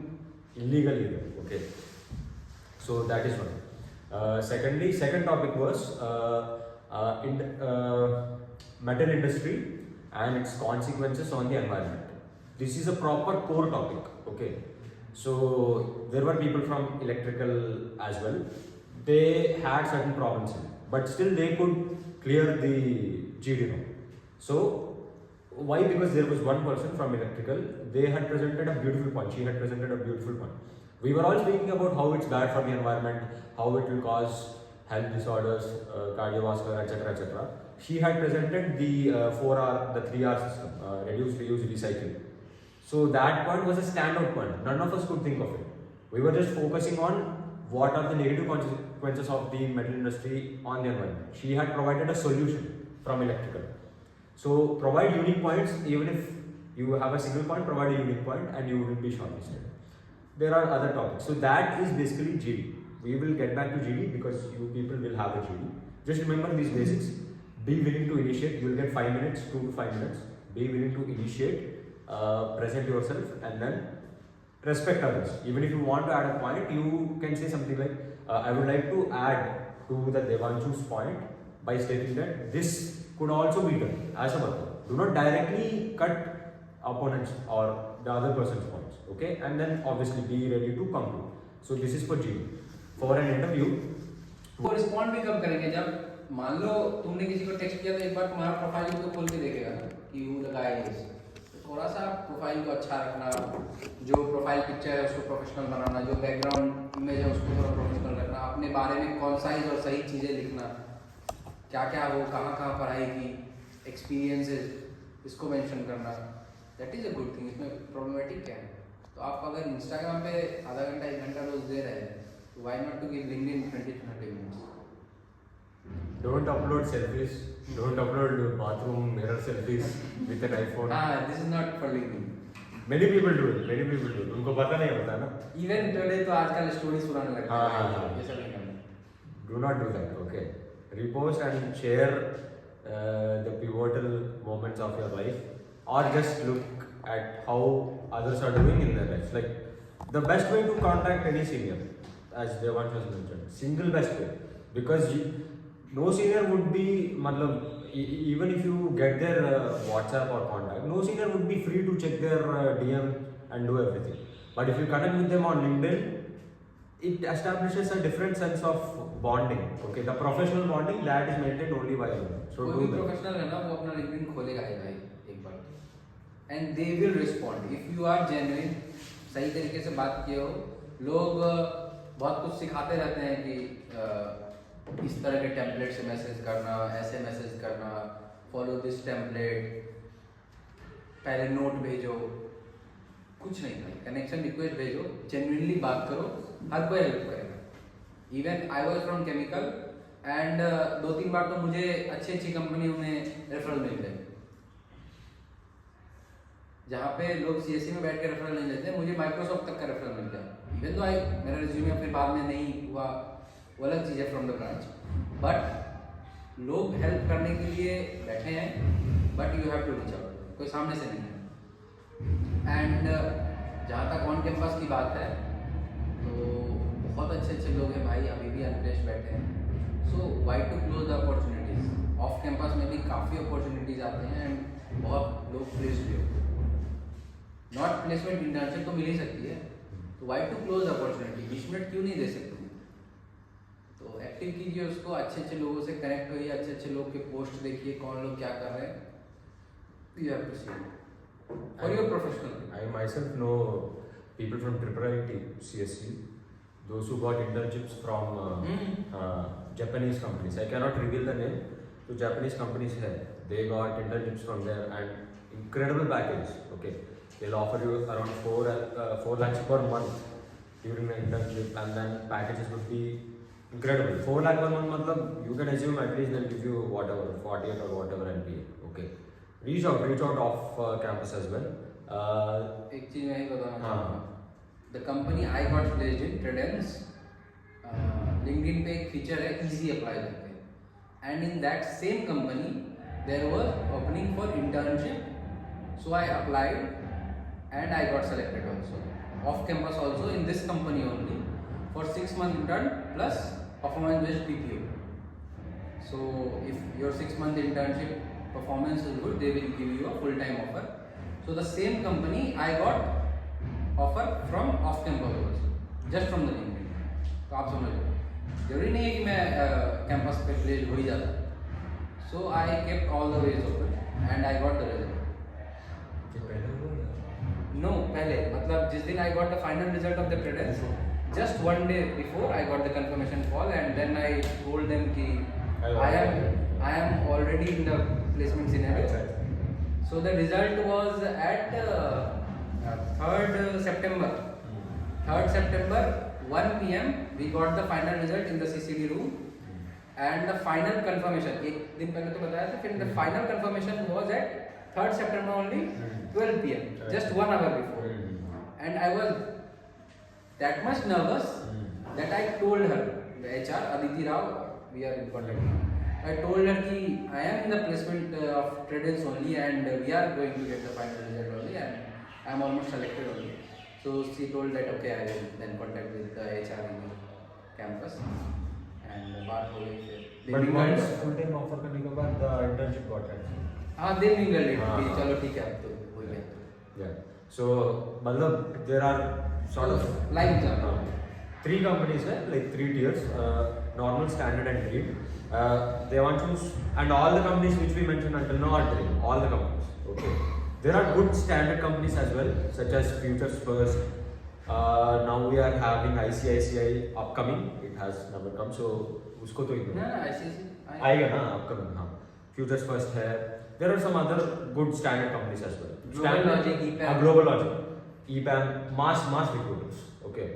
illegal either. Okay, so that is one. Secondly, second topic was in metal industry and its consequences on the environment. This is a proper core topic. Okay, so there were people from electrical as well. They had certain problems in it, but still they could clear the GD now. So why? Because there was one person from electrical. They had presented a beautiful point. She had presented a beautiful point. We were all speaking about how it's bad for the environment, how it will cause health disorders, cardiovascular, etc., etc. She had presented the 4R, the 3R system, reduce, reuse, recycle. So that point was a standout point. None of us could think of it. We were just focusing on what are the negative consequences of the metal industry on the environment. She had provided a solution from electrical. So provide unique points. Even if you have a single point, provide a unique point and you will be shortlisted. There are other topics. So that is basically GD. We will get back to GD because you people will have a GD. Just remember these basics. Be willing to initiate. You will get 5 minutes, 2 to 5 minutes. Be willing to initiate, present yourself, and then respect others. Even if you want to add a point, you can say something like, I would like to add to the Devanshu's point by stating that this could also be done as a button. Do not directly cut opponents or the other person's points. Okay, and then obviously be ready to conclude. So this is for GD. For an interview, वो respond भी कब करेंगे? जब मान लो तुमने किसी को text किया तो एक बार तुम्हारा प्रोफाइल को खोल के देखेगा कि हु द गाय इज। तो थोड़ा सा प्रोफाइल को अच्छा रखना, जो प्रोफाइल पिक्चर है उसको प्रोफेशनल बनाना, जो बैकग्राउंड इमेज है उसको थोड़ा प्रोफेशनल रखना, अपने बारे में कॉन्साइज और सही चीज़ें लिखना, क्या क्या हो, कहाँ कहाँ पढ़ाई की, एक्सपीरियंसेस, इसको मेंशन करना। That is a good thing. इसमें प्रॉब्लमेटिक क्या है? तो आप अगर इंस्टाग्राम पे आधा घंटा 1 घंटा रोज दे रहे हैं, तो why not to give LinkedIn 20 to 30 minutes? don't upload selfies. Don't upload bathroom mirror selfies with an iPhone. This is not for LinkedIn. Many people do it. Many people do it. उनको पता नहीं होता ना. Even today तो आजकल stories सुनाने लगते हैं, ये सब नहीं करना। Do not do that. Okay. Repost and share the pivotal moments of your life, or just look at how others are doing in their lives. Like the best way to contact any senior, as Devansh has mentioned, single best way, because no senior would be, even if you get their WhatsApp or contact, no senior would be free to check their DM and do everything. But if you connect with them on LinkedIn, it establishes a different sense of bonding. Okay, the professional bonding that is maintained only by you. So कोई do भी that. Professional है ना वो अपना LinkedIn खोलेगा ही भाई एक बार and they will respond if you are genuine सही तरीके से बात किए हो लोग बहुत कुछ सिखाते रहते हैं कि इस तरह के टेम्पलेट से मैसेज करना ऐसे मैसेज करना फॉलो दिस टेम्पलेट पहले नोट भेजो कुछ नहीं भाई कनेक्शन रिक्वेस्ट भेजो जेन्युइनली बात करो हर कोई हेल्प करेगा even I was from chemical and 2-3 बार तो मुझे अच्छी अच्छी कंपनियों में रेफरल मिल गए जहाँ पे लोग सीएससी में बैठ के रेफरल नहीं लेते मुझे माइक्रोसॉफ्ट तक का रेफरल मिल गया इवन तो मेरा रिज्यूमे फिर बाद में नहीं हुआ वो अलग चीज़ है फ्रॉम द ब्रांच बट लोग हेल्प करने के लिए बैठे हैं but you have to reach out कोई सामने से नहीं है एंड जहाँ तक ऑन कैंपस की बात है तो बहुत अच्छे लोग हैं भाई अभी भी अनप्लेस्ड बैठे हैं so why to close the opportunities off campus में भी काफ़ी अपॉर्चुनिटीज़ आते हैं एंड बहुत लोग प्लेस्ड भी होते हैं नॉट प्लेसमेंट इंटर्नशिप तो मिल ही सकती है तो why to close opportunity 20 minute क्यों नहीं दे सकते तो एक्टिव कीजिए उसको अच्छे लोगों से कनेक्ट होइए अच्छे लोग के पोस्ट देखिए कौन लोग क्या कर रहे हैं you have to see for your professional. I myself know people from IIIT CSC, those who got internships from Japanese companies. I cannot reveal the name. So Japanese companies hai, they got internships from there and incredible package. Okay, they'll offer you around 4 lakhs per month during the internship, and then packages would be incredible. 4 lakh per month, matlab you can assume at least they'll give you whatever 48 or whatever LPA. Okay. Reach out off campus as well. एक चीज मैं ही बताना चाहूँगा the company I got placed in Tredence LinkedIn पे एक feature है easy apply करके and in that same company there was opening for internship so I applied and I got selected also off campus also in this company only for 6 month intern plus performance based PPO so if your 6 month internship performance is good they will give you a full time offer so the same company I got offer from off campus also just from the LinkedIn तो आप समझ लो जरूरी नहीं है कि मैं campus पे place हो ही जाता so I kept all the ways open and I got the result no पहले मतलब जिस दिन I got the final result of the credits just one day before I got the confirmation call and then I told them कि I am already in the placement scenario. So the result was at 3rd September. 3rd September 1 PM we got the final result in the CCD room and the final confirmation एक दिन पहले तो बताया था फिर the final confirmation was at 3rd September only 12 PM just 1 hour before and I was that much nervous that I told her the HR Aditi Rao we are in contact now. I told her कि I am in the placement of Tradens only and we are going to get the final result only and I am almost selected only. So she told that okay I will then contact with the HR in the campus and बात हो गई फिर. But once full time offer करने के बाद the internship got cancelled. हाँ they mingled it कि चलो ठीक है अब तो हो गया. Yeah. So मतलब there are sort of like example. 3 companies hai, like 3 tiers, normal, standard and green. They want to, and all the companies which we mentioned until now are green, all the companies. Okay. There are good standard companies as well, such as Futures First. Now we are having ICICI upcoming. It has never come, so usko to ignore. No, ICICI. आएगा ना upcoming हाँ. Futures First है. There are some other good standard companies as well. Global Logic, EPAM. Global Logic, EPAM, mass recruiters. Okay.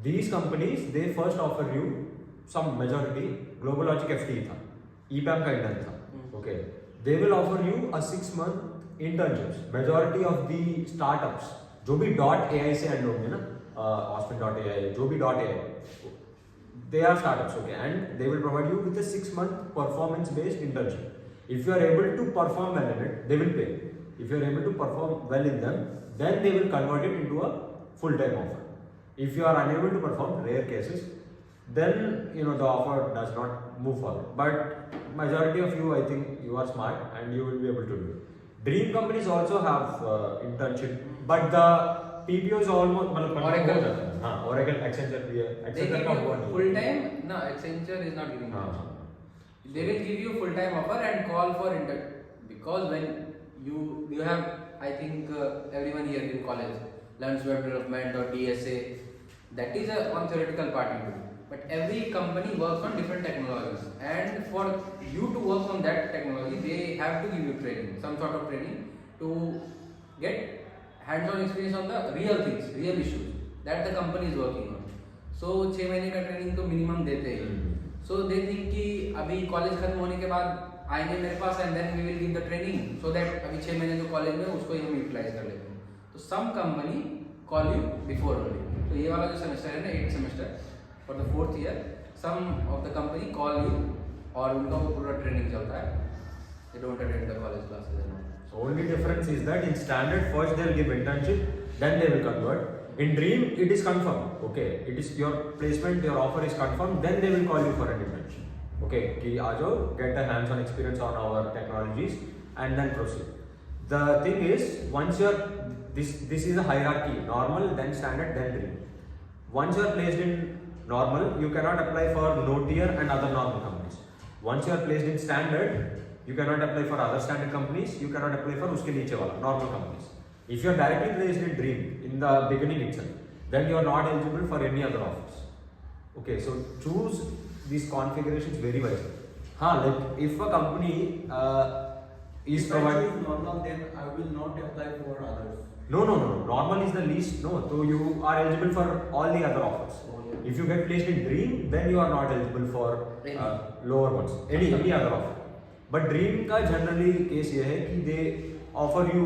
These companies they first offer you some majority. Global Logic FTE था, EPAM का intern था. Okay. They will offer you a 6 month internships. Majority of the startups जो भी .ai से end होंगे ना, Austin.ai, जो भी .ai, they are startups. Okay, and they will provide you with a 6 month performance based internship. If you are able to perform well in it, they will pay. If you are able to perform well in them, then they will convert it into a full time offer. If you are unable to perform, rare cases, then the offer does not move forward. But majority of you, I think you are smart and you will be able to do it. Dream companies also have internship, but the PPO is almost मतलब confirm Oracle. हो जाता है. हाँ, Oracle, Accenture भी है. They Accenture give का you हुआ नहीं. full time. No, Accenture is not giving. हाँ. They will give you full time offer and call for because when you have, I think everyone here in college learns web development or DSA. That is a one theoretical part you do. But every company works on different technologies, and for you to work on that technology, they have to give you training, some sort of training to get hands-on experience on the real things, real issues that the company is working on. So 6 महीने का training तो minimum देते हैं. So they think कि अभी college खत्म होने के बाद आएंगे मेरे पास and then we will give the training so that अभी 6 महीने जो कॉलेज में उसको ही हम यूटिलाइज कर लेते हैं. तो some company call you before only. तो ये वाला जो सेमेस्टर है ना 8th semester for the 4th year, some of the company call you और उनका वो पूरा ट्रेनिंग चलता है. They don't attend the college classes and all. So only difference is that in standard first they'll give internship, then they will convert. In Dream it is confirmed. Okay, it is your placement, your offer is confirmed. Then they will call you for an internship. Okay, कि आ जाओ, get a hands-on experience on our technologies, and then proceed. The thing is, once you're this is a hierarchy: normal, then standard, then Dream. Once you're placed in normal, you cannot apply for no tier and other normal companies. Once you're placed in standard, you cannot apply for other standard companies. You cannot apply for उसके नीचे वाला normal companies. If you're directly placed in Dream in the beginning itself, then you're not eligible for any other offers. Okay, so choose these configurations very wisely. हाँ, like if a company is If I providing choose normal, then I will not apply for others. no, normal is the least. No, so you are eligible for all the other offers. If you get placed in Dream, then you are not eligible for lower ones. Any other offer. But Dream का generally case ये है कि they offer you.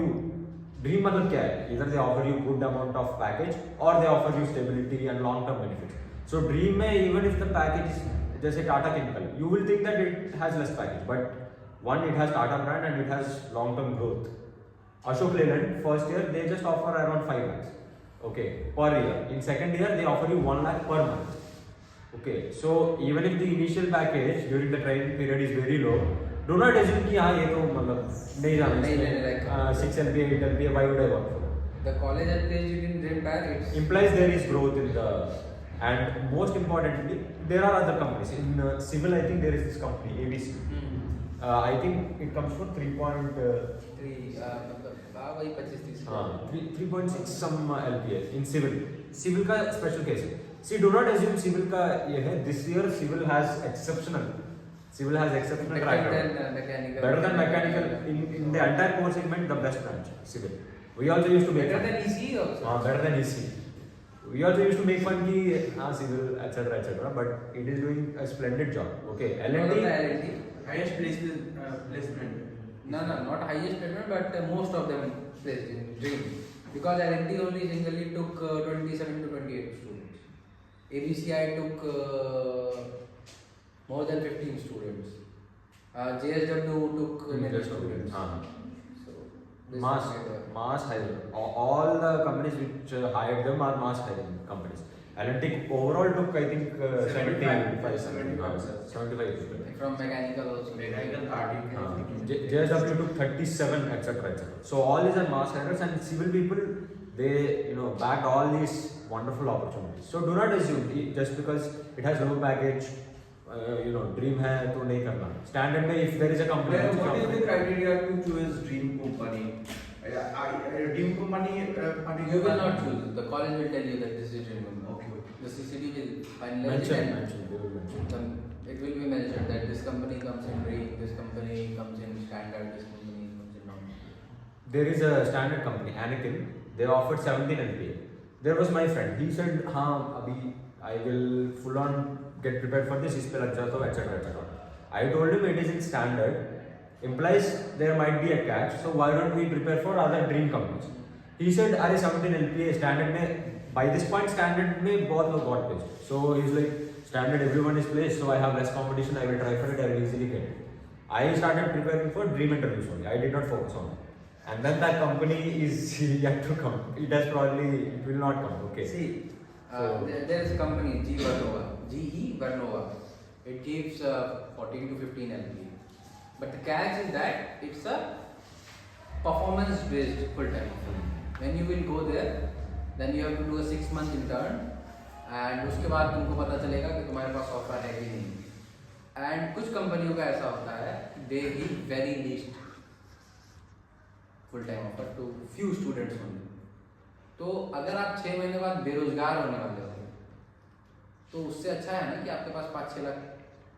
Dream मतलब क्या है? Either they offer you good amount of package or they offer you stability and long term benefits. So Dream में even if the package is जैसे Tata Chemical, you will think that it has less package, but one, it has Tata brand and it has long term growth. Ashok Leyland first year they just offer around 5 lakhs. Okay, per year. In second year they offer you 1 lakh per month. Okay, so even if the initial package during the training period is very low, do not assume कि हाँ ये तो मतलब नहीं जाना नहीं, 6 LPA 8 LPA why would I work for? The college has placed you in Dream Tire. It's Implies there is growth in the, and most importantly there are other companies in civil. I think there is this company ABC. I think it comes for 3. 3 मतलब वही 25-30. 3.6 some LPA in civil का special case है. See, do not assume civil का ये है. This year civil has exceptional Better track record. than mechanical. Better than mechanical in the entire core segment, the best branch civil. We also used to make Better fun. than EC also. Better than EC. We also used to make fun कि civil etc. But it is doing a splendid job. Okay, Not only L&T. L&T. Highest placement. No, not highest placement, but most of them placed in Dream. Because L&T only singly took 27 to 28 students. ABCI took more than 15 students. JSW took many students. So this Mass is hiring. All the companies which hired them are mass hiring companies. L&T overall took I think 75 people. from mechanical also. Mechanical 30. JSW took 37 etc. So all these are mass hires, and civil people they backed all these wonderful opportunities. So do not assume just because it has low package Dream है तो नहीं करना. Standard में if there is a company. What is the criteria to choose Dream company? Dream company. You will not choose. The college will tell you that this is Dream company. Okay. The CCD will finalize it and Mention. They will mention. it will be mentioned that this company comes in Dream, this company comes in standard, this company comes in normal. There is a standard company, Anakin. They offered 17 LPA. There was my friend. He said, हाँ अभी I will full on get prepared for this. इस पे लग जाता हूँ etc. I told him it is in standard. Implies there might be a catch. So why don't we prepare for other Dream companies? He said, अरे 17 LPA standard में by this point standard में बहुत लोग got placed. So he's like standard everyone is placed. So I have less competition. I will try for it. I will easily get it. I started preparing for Dream interviews only. I did not focus on it. And then that company is yet to come. It will not come. Okay. See, there is a company, GE Vernova. It gives 14 to 15 LPA. But the catch is that it's a performance based full time. When you will go there, then you have to do a 6 month intern and उसके बाद तुमको पता चलेगा कि तुम्हारे पास offer है कि नहीं। एंड कुछ कंपनियों का ऐसा होता है they give very least full time offer to few students only. तो अगर आप 6 महीने बाद बेरोजगार होने वाले हो तो उससे अच्छा है ना कि आपके पास 5-6 लाख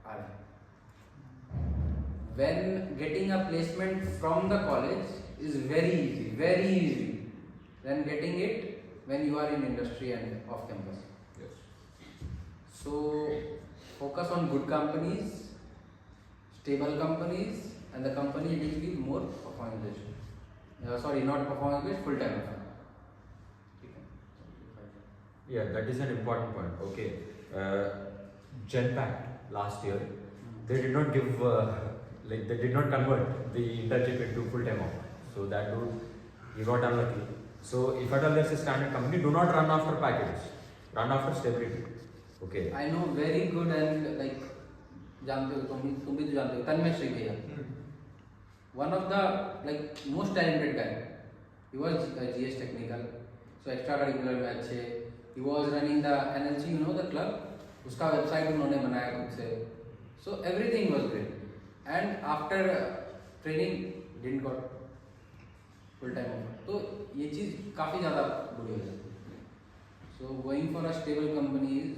आ रहे हैं। When getting a placement from the college is very easy than getting it when you are in industry and off campus. Yes. So focus on good companies, stable companies, and the company will give more performance based. Sorry, not performance based, full time. Yeah, that is an important point. Okay, Genpact last year, they did not give they did not convert the internship into full time offer. So that dude, he got unlucky. So if at all there's a standard company, do not run after packages, run after stability. Okay. I know very good and like जानते हो तुम भी तो जानते हो तन्मय श्री भैया, one of the like most talented guy. He was GS technical, so extracurricular में अच्छे. He was running the NLC, you know the club. उसका website उन्होंने बनाया खुद से. So everything was great. And after training didn't got full time offer. तो ये चीज़ काफ़ी ज़्यादा बुरी हो जाती है. So going for a stable company is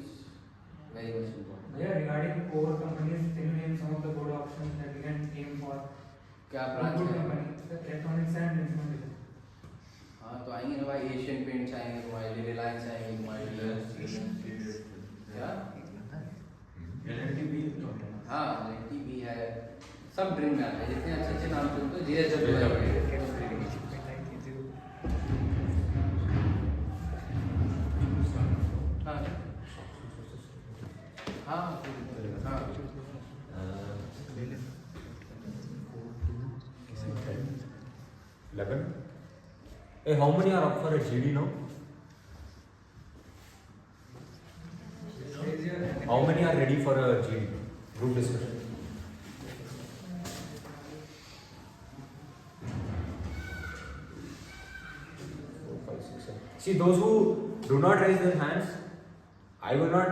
very much important. Yeah, regarding core companies, can you name some of the good options that we can aim for? क्या Good branch है? company, electronics and instrumentation. हाँ तो आएंगे ना भाई, Asian paints आएंगे तुम्हारे लिए, रिलायंस आएंगे तुम्हारे लिए, क्या हाँ एलएनटी भी है, सब ड्रीम में आता है जितने अच्छे अच्छे नाम सुनते हो जीएसडब्ल्यू हाँ हाँ हाँ 11. Hey, how many are up for a GD now? How many are ready for a GD? Group discussion. Four, five, six, seven. See, those who do not raise their hands, I will not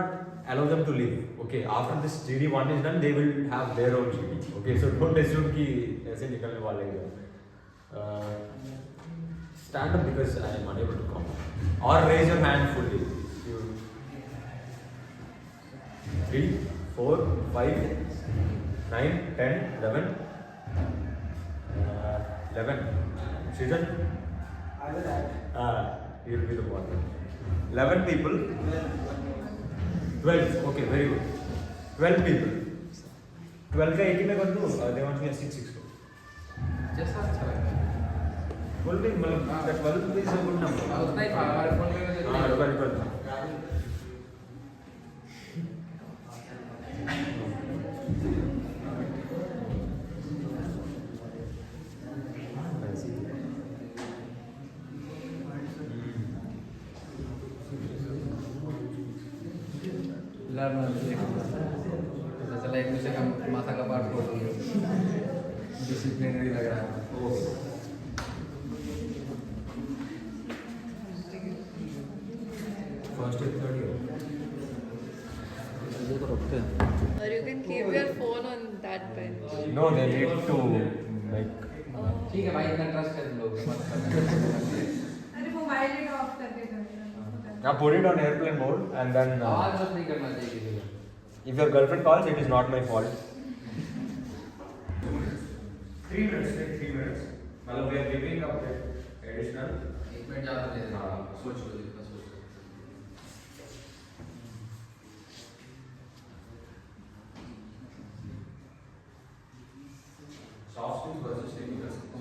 allow them to leave. Okay, after this GD one is done, they will have their own GD. Okay, so don't assume कि ऐसे निकलने वाले हैं. Stand up because I am unable to come. Or raise your hand fully. 3, 4, 5, 9, 10, 11. 11. Srijan? I will add. You will be the one. 11 people. 12. Okay, very good. 12 people. 12 का एक ही में कर दूँ. They want me a 6, 6. जैसा अच्छा लगता है बोल भी मतलब that 12 is a good number. हाँ उतना ही था हमारे फोन में हाँ, रुका. चला एक दूसरे का माथा का पार्ट फोड़ दिया, डिसिप्लिनरी लग रहा है. First and third year. Or you can keep your phone on that bench. No, they need to like. ठीक है भाई, इतना ट्रस्ट कर लो मत करना. अरे मोबाइल ही ऑफ करके करना. Now put it on airplane mode and then. आवाज बस नहीं करना चाहिए किसी का. If your girlfriend calls, it is not my fault. 3 minutes, take 3 minutes. मतलब we are giving up additional. एक मिनट ज़्यादा दे देना, सोच लो जितना सोच लो. Soft skills versus technical skills.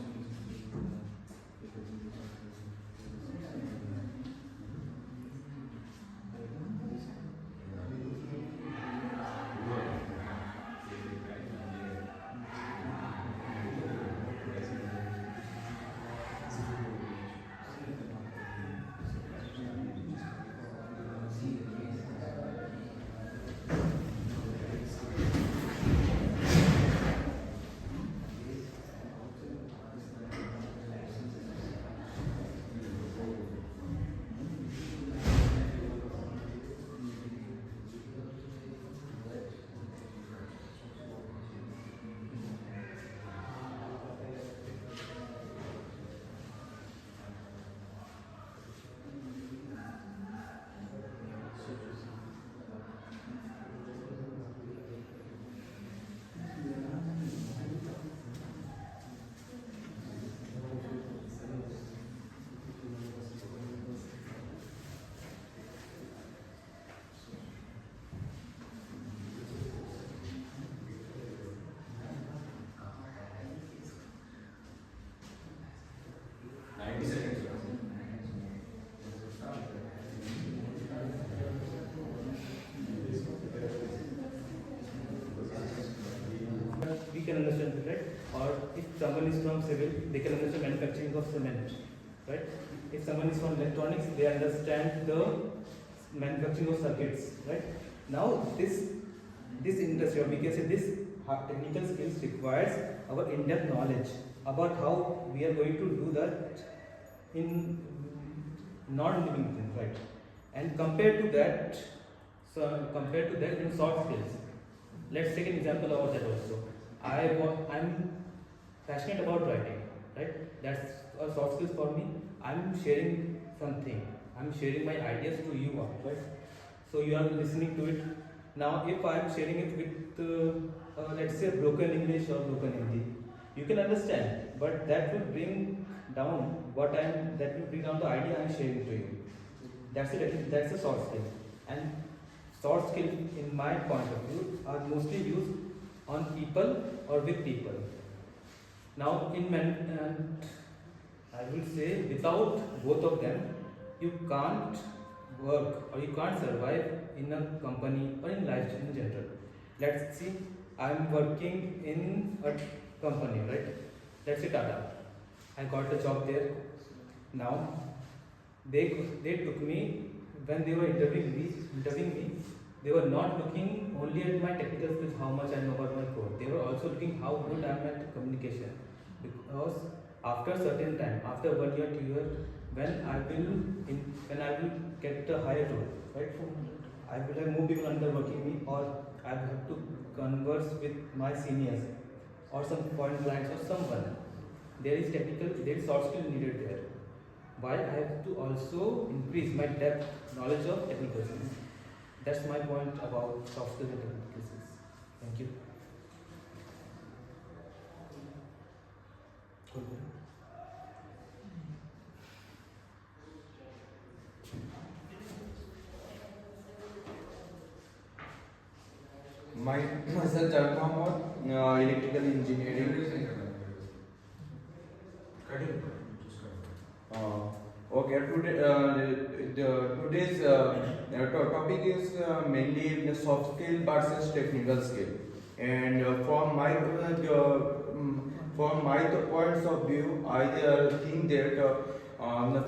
someone is from civil, they can understand manufacturing of cement, right? If someone is from electronics, they understand the manufacturing of circuits, right? Now this industry, or we can say this technical skills requires our in-depth knowledge about how we are going to do that in non-living things, right? And compared to that in soft skills, let's take an example about that also. I'm passionate about writing, right? That's a soft skills for me. I'm sharing something. I'm sharing my ideas to you all, right? So you are listening to it. Now, if I'm sharing it with, let's say, broken English or broken Hindi, you can understand, but that will bring down the idea I'm sharing to you. That's a soft skill. And soft skill, in my point of view, are mostly used on people or with people. Now, I will say, without both of them, you can't work or you can't survive in a company or in life in general. Let's see, I'm working in a company, right? Let's say Tata. I got a job there. Now, they took me, when they were interviewing me, they were not looking only at my technical skills, how much I know about my code. They were also looking how good I am at communication. Because after a certain time, after 1 year, 2 years, when I will get a higher role, right? I will have more people under working me, or I will have to converse with my seniors or some foreign clients or someone. There is soft skill needed there. While I have to also increase my depth knowledge of technical skills. That's my point about soft skills and technical skills. Thank you. Myself Jan Mohammed, electrical engineering. Okay, today's topic is mainly the soft skill versus technical skill. And from my points of view, I think that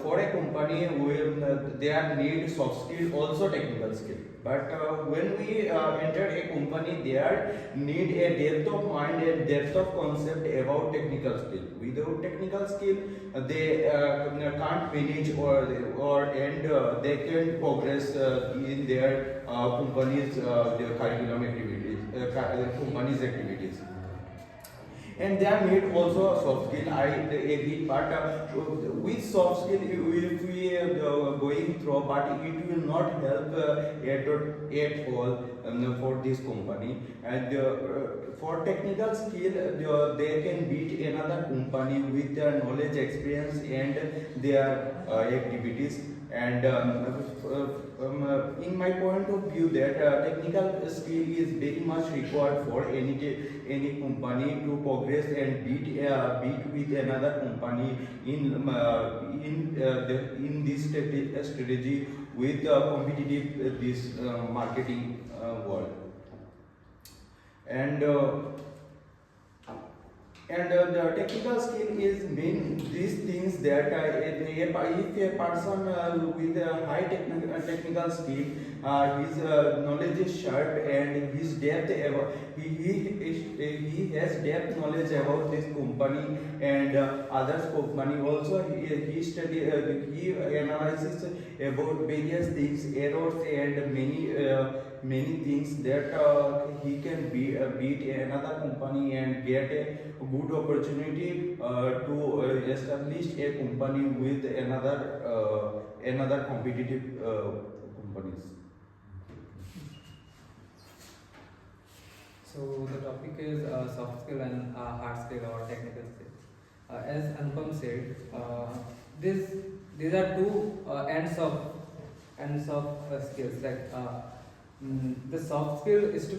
for a company, they need soft skill, also technical skill. But when we enter a company, they need a depth of mind and depth of concept about technical skill. Without technical skill, they can't manage they can progress in their company's their curriculum activities, company's activities. And they are made also a soft skill. I agree, but with soft skill, if we are going through, but it will not help at all for this company. And for technical skill, they can beat another company with their knowledge, experience, and their activities. And in my point of view, that technical skill is very much required for any company to progress and beat with another company in this strategy with competitive this marketing world. And the technical skill is mean these things that if a person with a high technical skill, his knowledge is sharp and his depth he has depth knowledge about this company and others company. Also he analyzes about various things, errors and many things that he can beat another company and get a good opportunity to establish a company with another competitive companies. So the topic is soft skill and hard skill or technical skill. As Anupam said, these are two ends of skills. Like the soft skill is to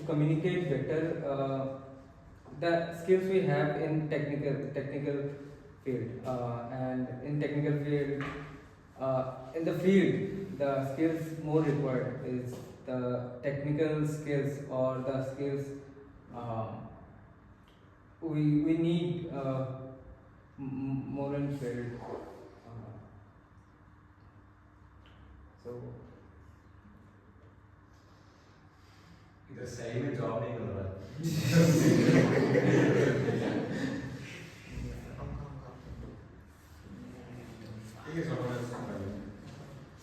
communicate better the skills we have in technical field, and in technical field, in the field, the skills more required is the technical skills or the skills we need more and field. So इधर सही में job नहीं कर रहा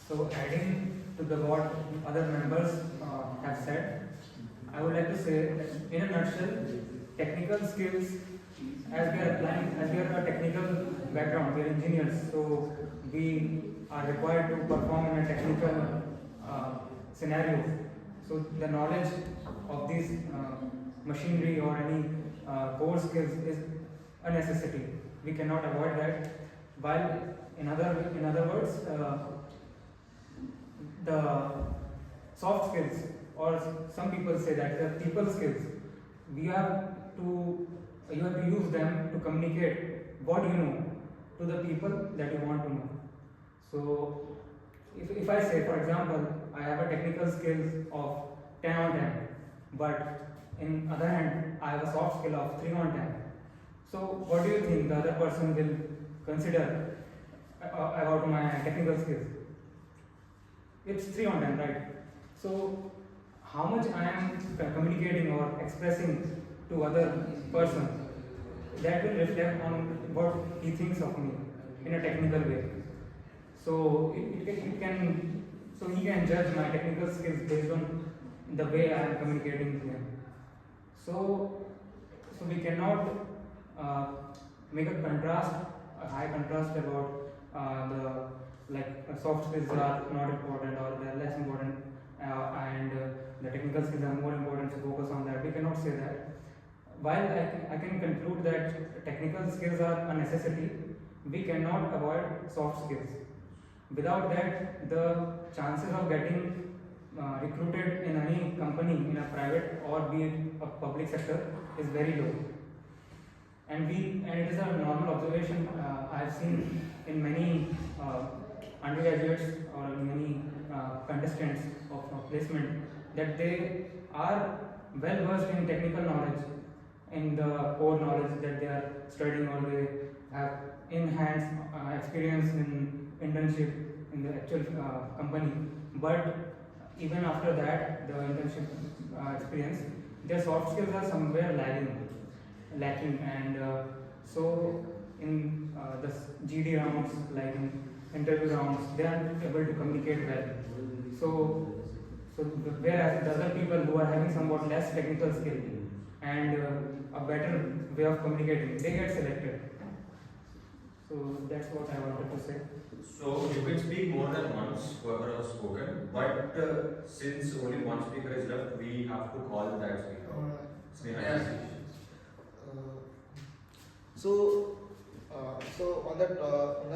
So adding to the what other members have said, I would like to say that in a nutshell, technical skills, as we are applying, as we are a technical background, we are engineers, so we are required to perform in a technical scenario. So the knowledge of these machinery or any core skills is a necessity. We cannot avoid that. While in other words, the soft skills, or some people say that the people skills, you have to use them to communicate what you know to the people that you want to know. So if I say, for example, I have a technical skills of 10 on 10, but in other hand I have a soft skill of 3 on 10. So what do you think the other person will consider about my technical skills? It's 3 on 10, right? So how much I am communicating or expressing to other person, that will reflect on what he thinks of me in a technical way. So it can, so he can judge my technical skills based on the way I am communicating to him. So we cannot make a contrast, a high contrast about soft skills are not important or they are less important, and the technical skills are more important, so focus on that. We cannot say that. While I can conclude that technical skills are a necessity, we cannot avoid soft skills. Without that, the chances of getting recruited in any company, in a private or be it a public sector, is very low. And it is a normal observation I have seen in many undergraduates or in many contestants of placement, that they are well versed in technical knowledge, in the core knowledge that they are studying, or they have in-hands experience in internship in the actual company. But even after that, the internship experience, their soft skills are somewhere lacking, and so in the GD rounds, like in interview rounds, they are able to communicate well. So whereas the other people who are having somewhat less technical skill and a better way of communicating, they get selected. So that's what I wanted to say. So you can speak more than once, whoever has spoken, but since only one speaker is left, we have to call that speaker. Sneha. So on the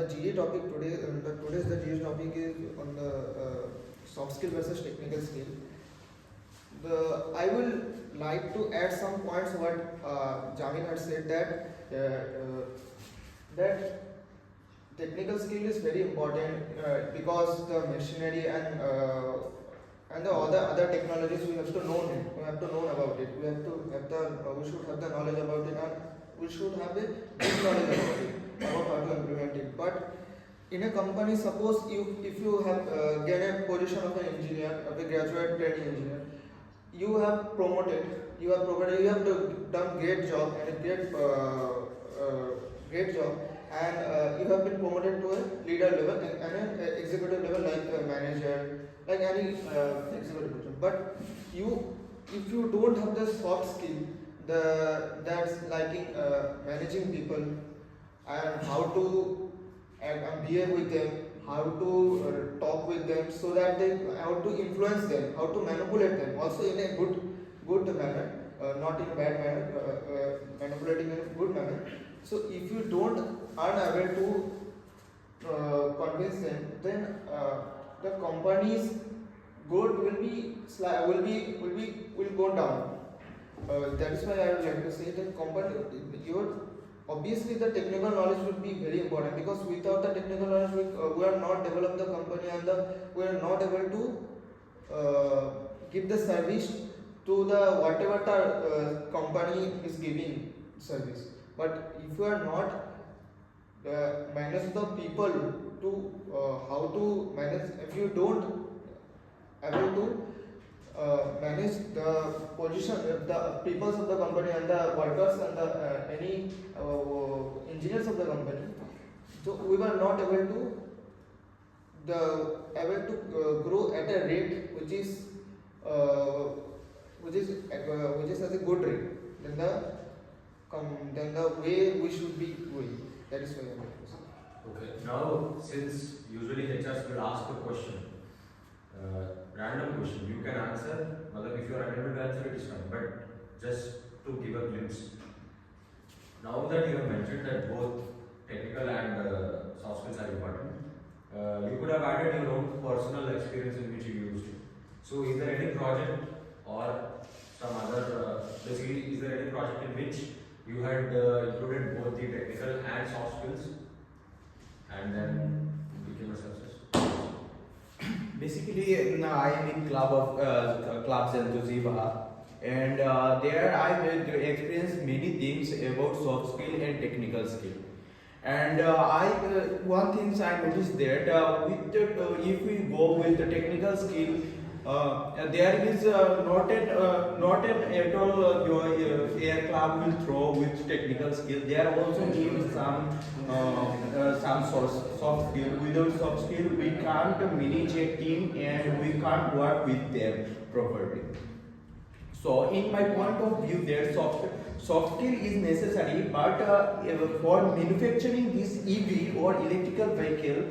GE topic today, today's the GE topic is on the soft skill versus technical skill. I will like to add some points what Jamil had said, that technical skill is very important because the machinery and the other technologies we have to know about it. We should have the knowledge about it, and we should have a good knowledge about it, about how to implement it. But in a company, suppose if you have get a position of an engineer, of a graduate trainee engineer, you have promoted, you have done great job and a great job, and you have been promoted to a leader level and an executive level, like a manager, like any executive position. But if you don't have the soft skill, that's liking managing people and how to behave with them, how to talk with them, so that how to influence them, how to manipulate them, also in a good manner, not in a bad manner, manipulating in a good manner. So if you aren't able to convince them, then the company's growth will go down. That is why I would like to say that obviously the technical knowledge would be very important, because without the technical knowledge we are not develop the company, and we are not able to give the service to the whatever the company is giving. service. But if you are not manage the people to how to manage, if you don't able to manage the position, the people of the company and the workers and the any engineers of the company, so we were not able to grow at a rate which is as a good rate than the way we should be going. That is why I am saying. Okay. Now, since usually HRs will ask a question, random question, you can answer. Matlab, if you are unable to answer, it is fine. But just to give a glimpse. Now that you have mentioned that both technical and soft skills are important, you could have added your own personal experience in which you used it. So, is there any project or some other, basically, is there any project in which you had included both the technical and soft skills and then it became a success? Basically, I am in clubs and Ziva, and there I will experience many things about soft skill and technical skill. And one thing I noticed that if we go with the technical skill, there is not at all your air club will throw with technical skill. There also need some soft skill. Without soft skill, we can't manage a team and we can't work with them properly. So, in my point of view, there soft skill is necessary, but for manufacturing this EV or electrical vehicle,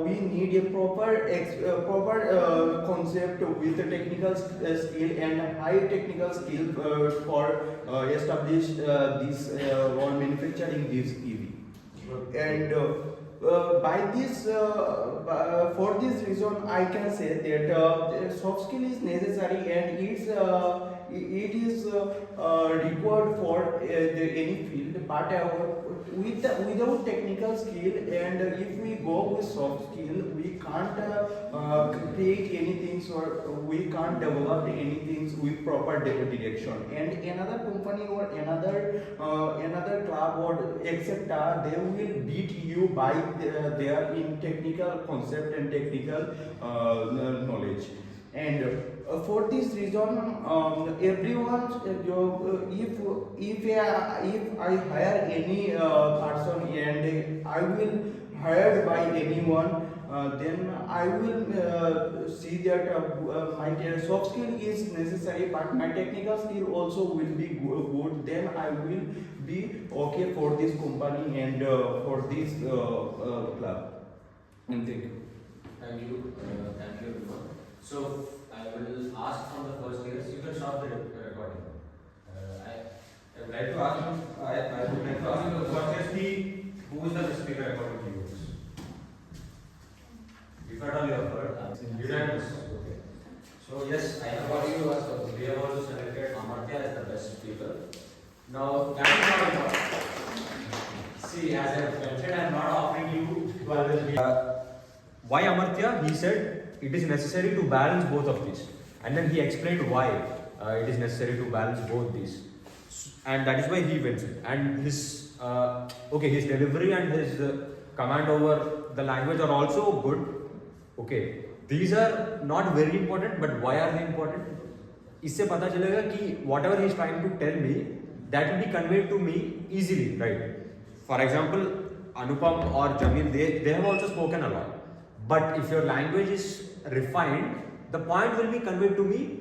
we need a proper concept with the technical skill and high technical skill for establish this or manufacturing this EV. And by this, for this reason, I can say that soft skill is necessary and it is required for any field. But without technical skill, and if we go with soft skill, we can't create anything or we can't develop anything with proper direction. And another company or another club or etc., they will beat you by their in technical concept and technical knowledge. And for this reason, everyone, if I hire any person and I will hired by anyone, then I will see that my soft skill is necessary, but my technical skill also will be good. Then I will be okay for this company and for this club. And thank you. Thank you. Thank you, everyone. So, I will ask from the first years. You can stop the recording. I would like to ask you. I would like to ask you the first years. Who is the best speaker according to you? If at all you have heard, unanimous. Okay. So yes, I have also. We have also selected Amartya as the best speaker. Now that is not important. See, as I have mentioned, I am not offering you to always be. Why Amartya? He said it is necessary to balance both of these, and then he explained why it is necessary to balance both these, and that is why he wins it. And his his delivery and his command over the language are also good. Okay, these are not very important, but why are they important? इससे पता चलेगा कि whatever he is trying to tell me, that will be conveyed to me easily, right? For example, Anupam or Jamil, they have also spoken a lot. But if your language is refined, the point will be conveyed to me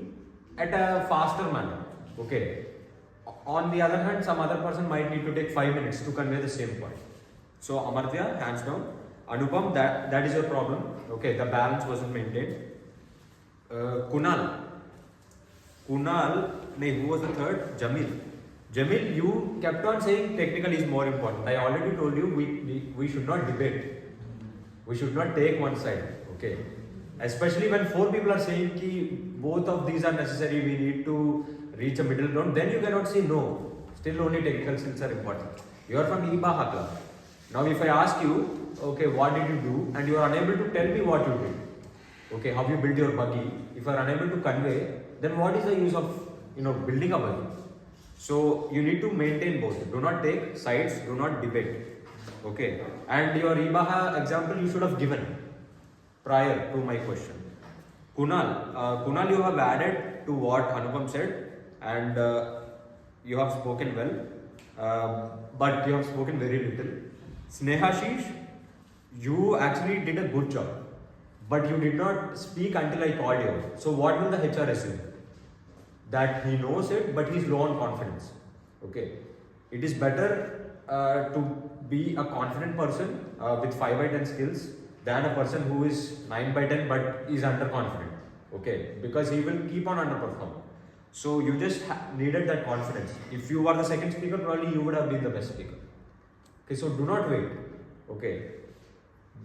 at a faster manner. Okay. On the other hand, some other person might need to take 5 minutes to convey the same point. So Amartya, hands down. Anupam, that is your problem. Okay, the balance wasn't maintained. Kunal, who was the third? Jamil, you kept on saying technical is more important. I already told you we should not debate. We should not take one side. Okay. Especially when 4 people are saying that both of these are necessary, we need to reach a middle ground, then you cannot say no. Still only technical skills are important. You are from IBAHA club. Now if I ask you, okay, what did you do? And you are unable to tell me what you did. Okay, how you built your buggy. If you are unable to convey, then what is the use of building a buggy? So you need to maintain both. Do not take sides, do not debate. Okay. And your Ibaha example you should have given prior to my question. Kunal, you have added to what Anupam said, and you have spoken well, but you have spoken very little. Snehashish, you actually did a good job, but you did not speak until I called you. So what will the HR assume? That he knows it, but he's low on confidence. Okay, it is better to be a confident person with 5 by 10 skills than a person who is 9 by 10 but is underconfident. Okay, because he will keep on underperforming. So you just needed that confidence. If you are the second speaker, probably you would have been the best speaker. Okay, so do not wait. Okay,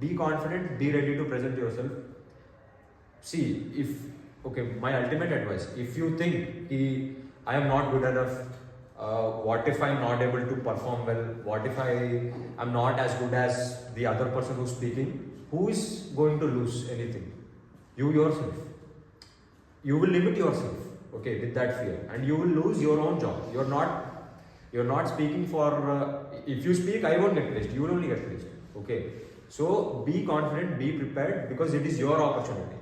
be confident, be ready to present yourself. See, my ultimate advice, if you think I am not good enough, what if I am not able to perform well, what if I am not as good as the other person who's speaking, who is going to lose anything? You yourself. You will limit yourself, okay, with that fear, and you will lose your own job. You're not speaking for, if you speak, I won't get placed, you will only get placed, okay. So be confident, be prepared, because it is your opportunity.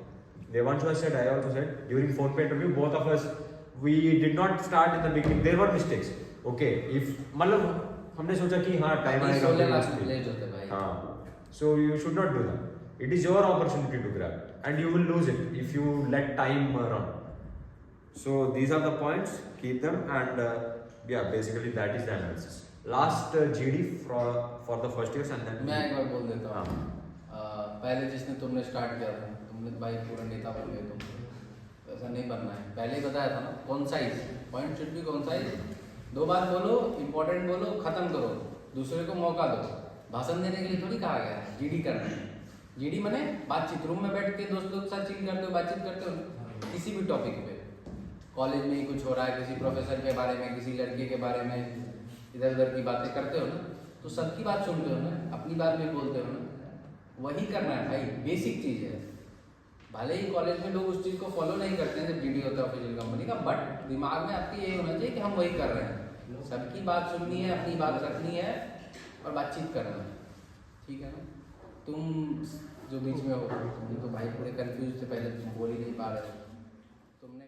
Devanshu has said, I also said, during phone pay interview, both of us, we did not start in the beginning, there were mistakes, okay. If, मतलब हमने सोचा कि हाँ time आएगा तो late होते भाई. हाँ, so you should not do that. It is your opportunity to grab, and you will lose it if you let time run. So these are the points, keep them, and yeah, basically that is the analysis. Last GD for the first years, and then मैं एक बार बोल देता हूँ. पहले जिसने तुमने start किया था, तुमने भाई पूरा नेता बन गए तुम. ऐसा नहीं बनना है. पहले ही बताया था ना, concise. Point should be concise. 2 बात बोलो, इंपॉर्टेंट बोलो, खत्म करो. दूसरे को मौका दो. भाषण देने के लिए थोड़ी कहा गया है. जीडी करना है. जीडी मने बातचीत. रूम में बैठ के दोस्तों के साथ चिल करते हो, बातचीत करते हो किसी भी टॉपिक पे. कॉलेज में ही कुछ हो रहा है, किसी प्रोफेसर के बारे में, किसी लड़के के बारे में, इधर उधर की बातें करते हो ना, तो सबकी बात सुनते हो ना, अपनी बात भी बोलते हो ना. वही करना है भाई, बेसिक चीज़ है. भले ही कॉलेज में लोग उस चीज़ को फॉलो नहीं करते हैं जब जीडी होता है ऑफिशियल कंपनी का, बट दिमाग में आपकी ये होना चाहिए कि हम वही कर रहे हैं. सबकी बात सुननी है, अपनी बात रखनी है और बातचीत करना है. ठीक है ना. तुम जो बीच में हो, तुम तो भाई पूरे कंफ्यूज थे, पहले तुम बोल ही नहीं पा रहे. तुमने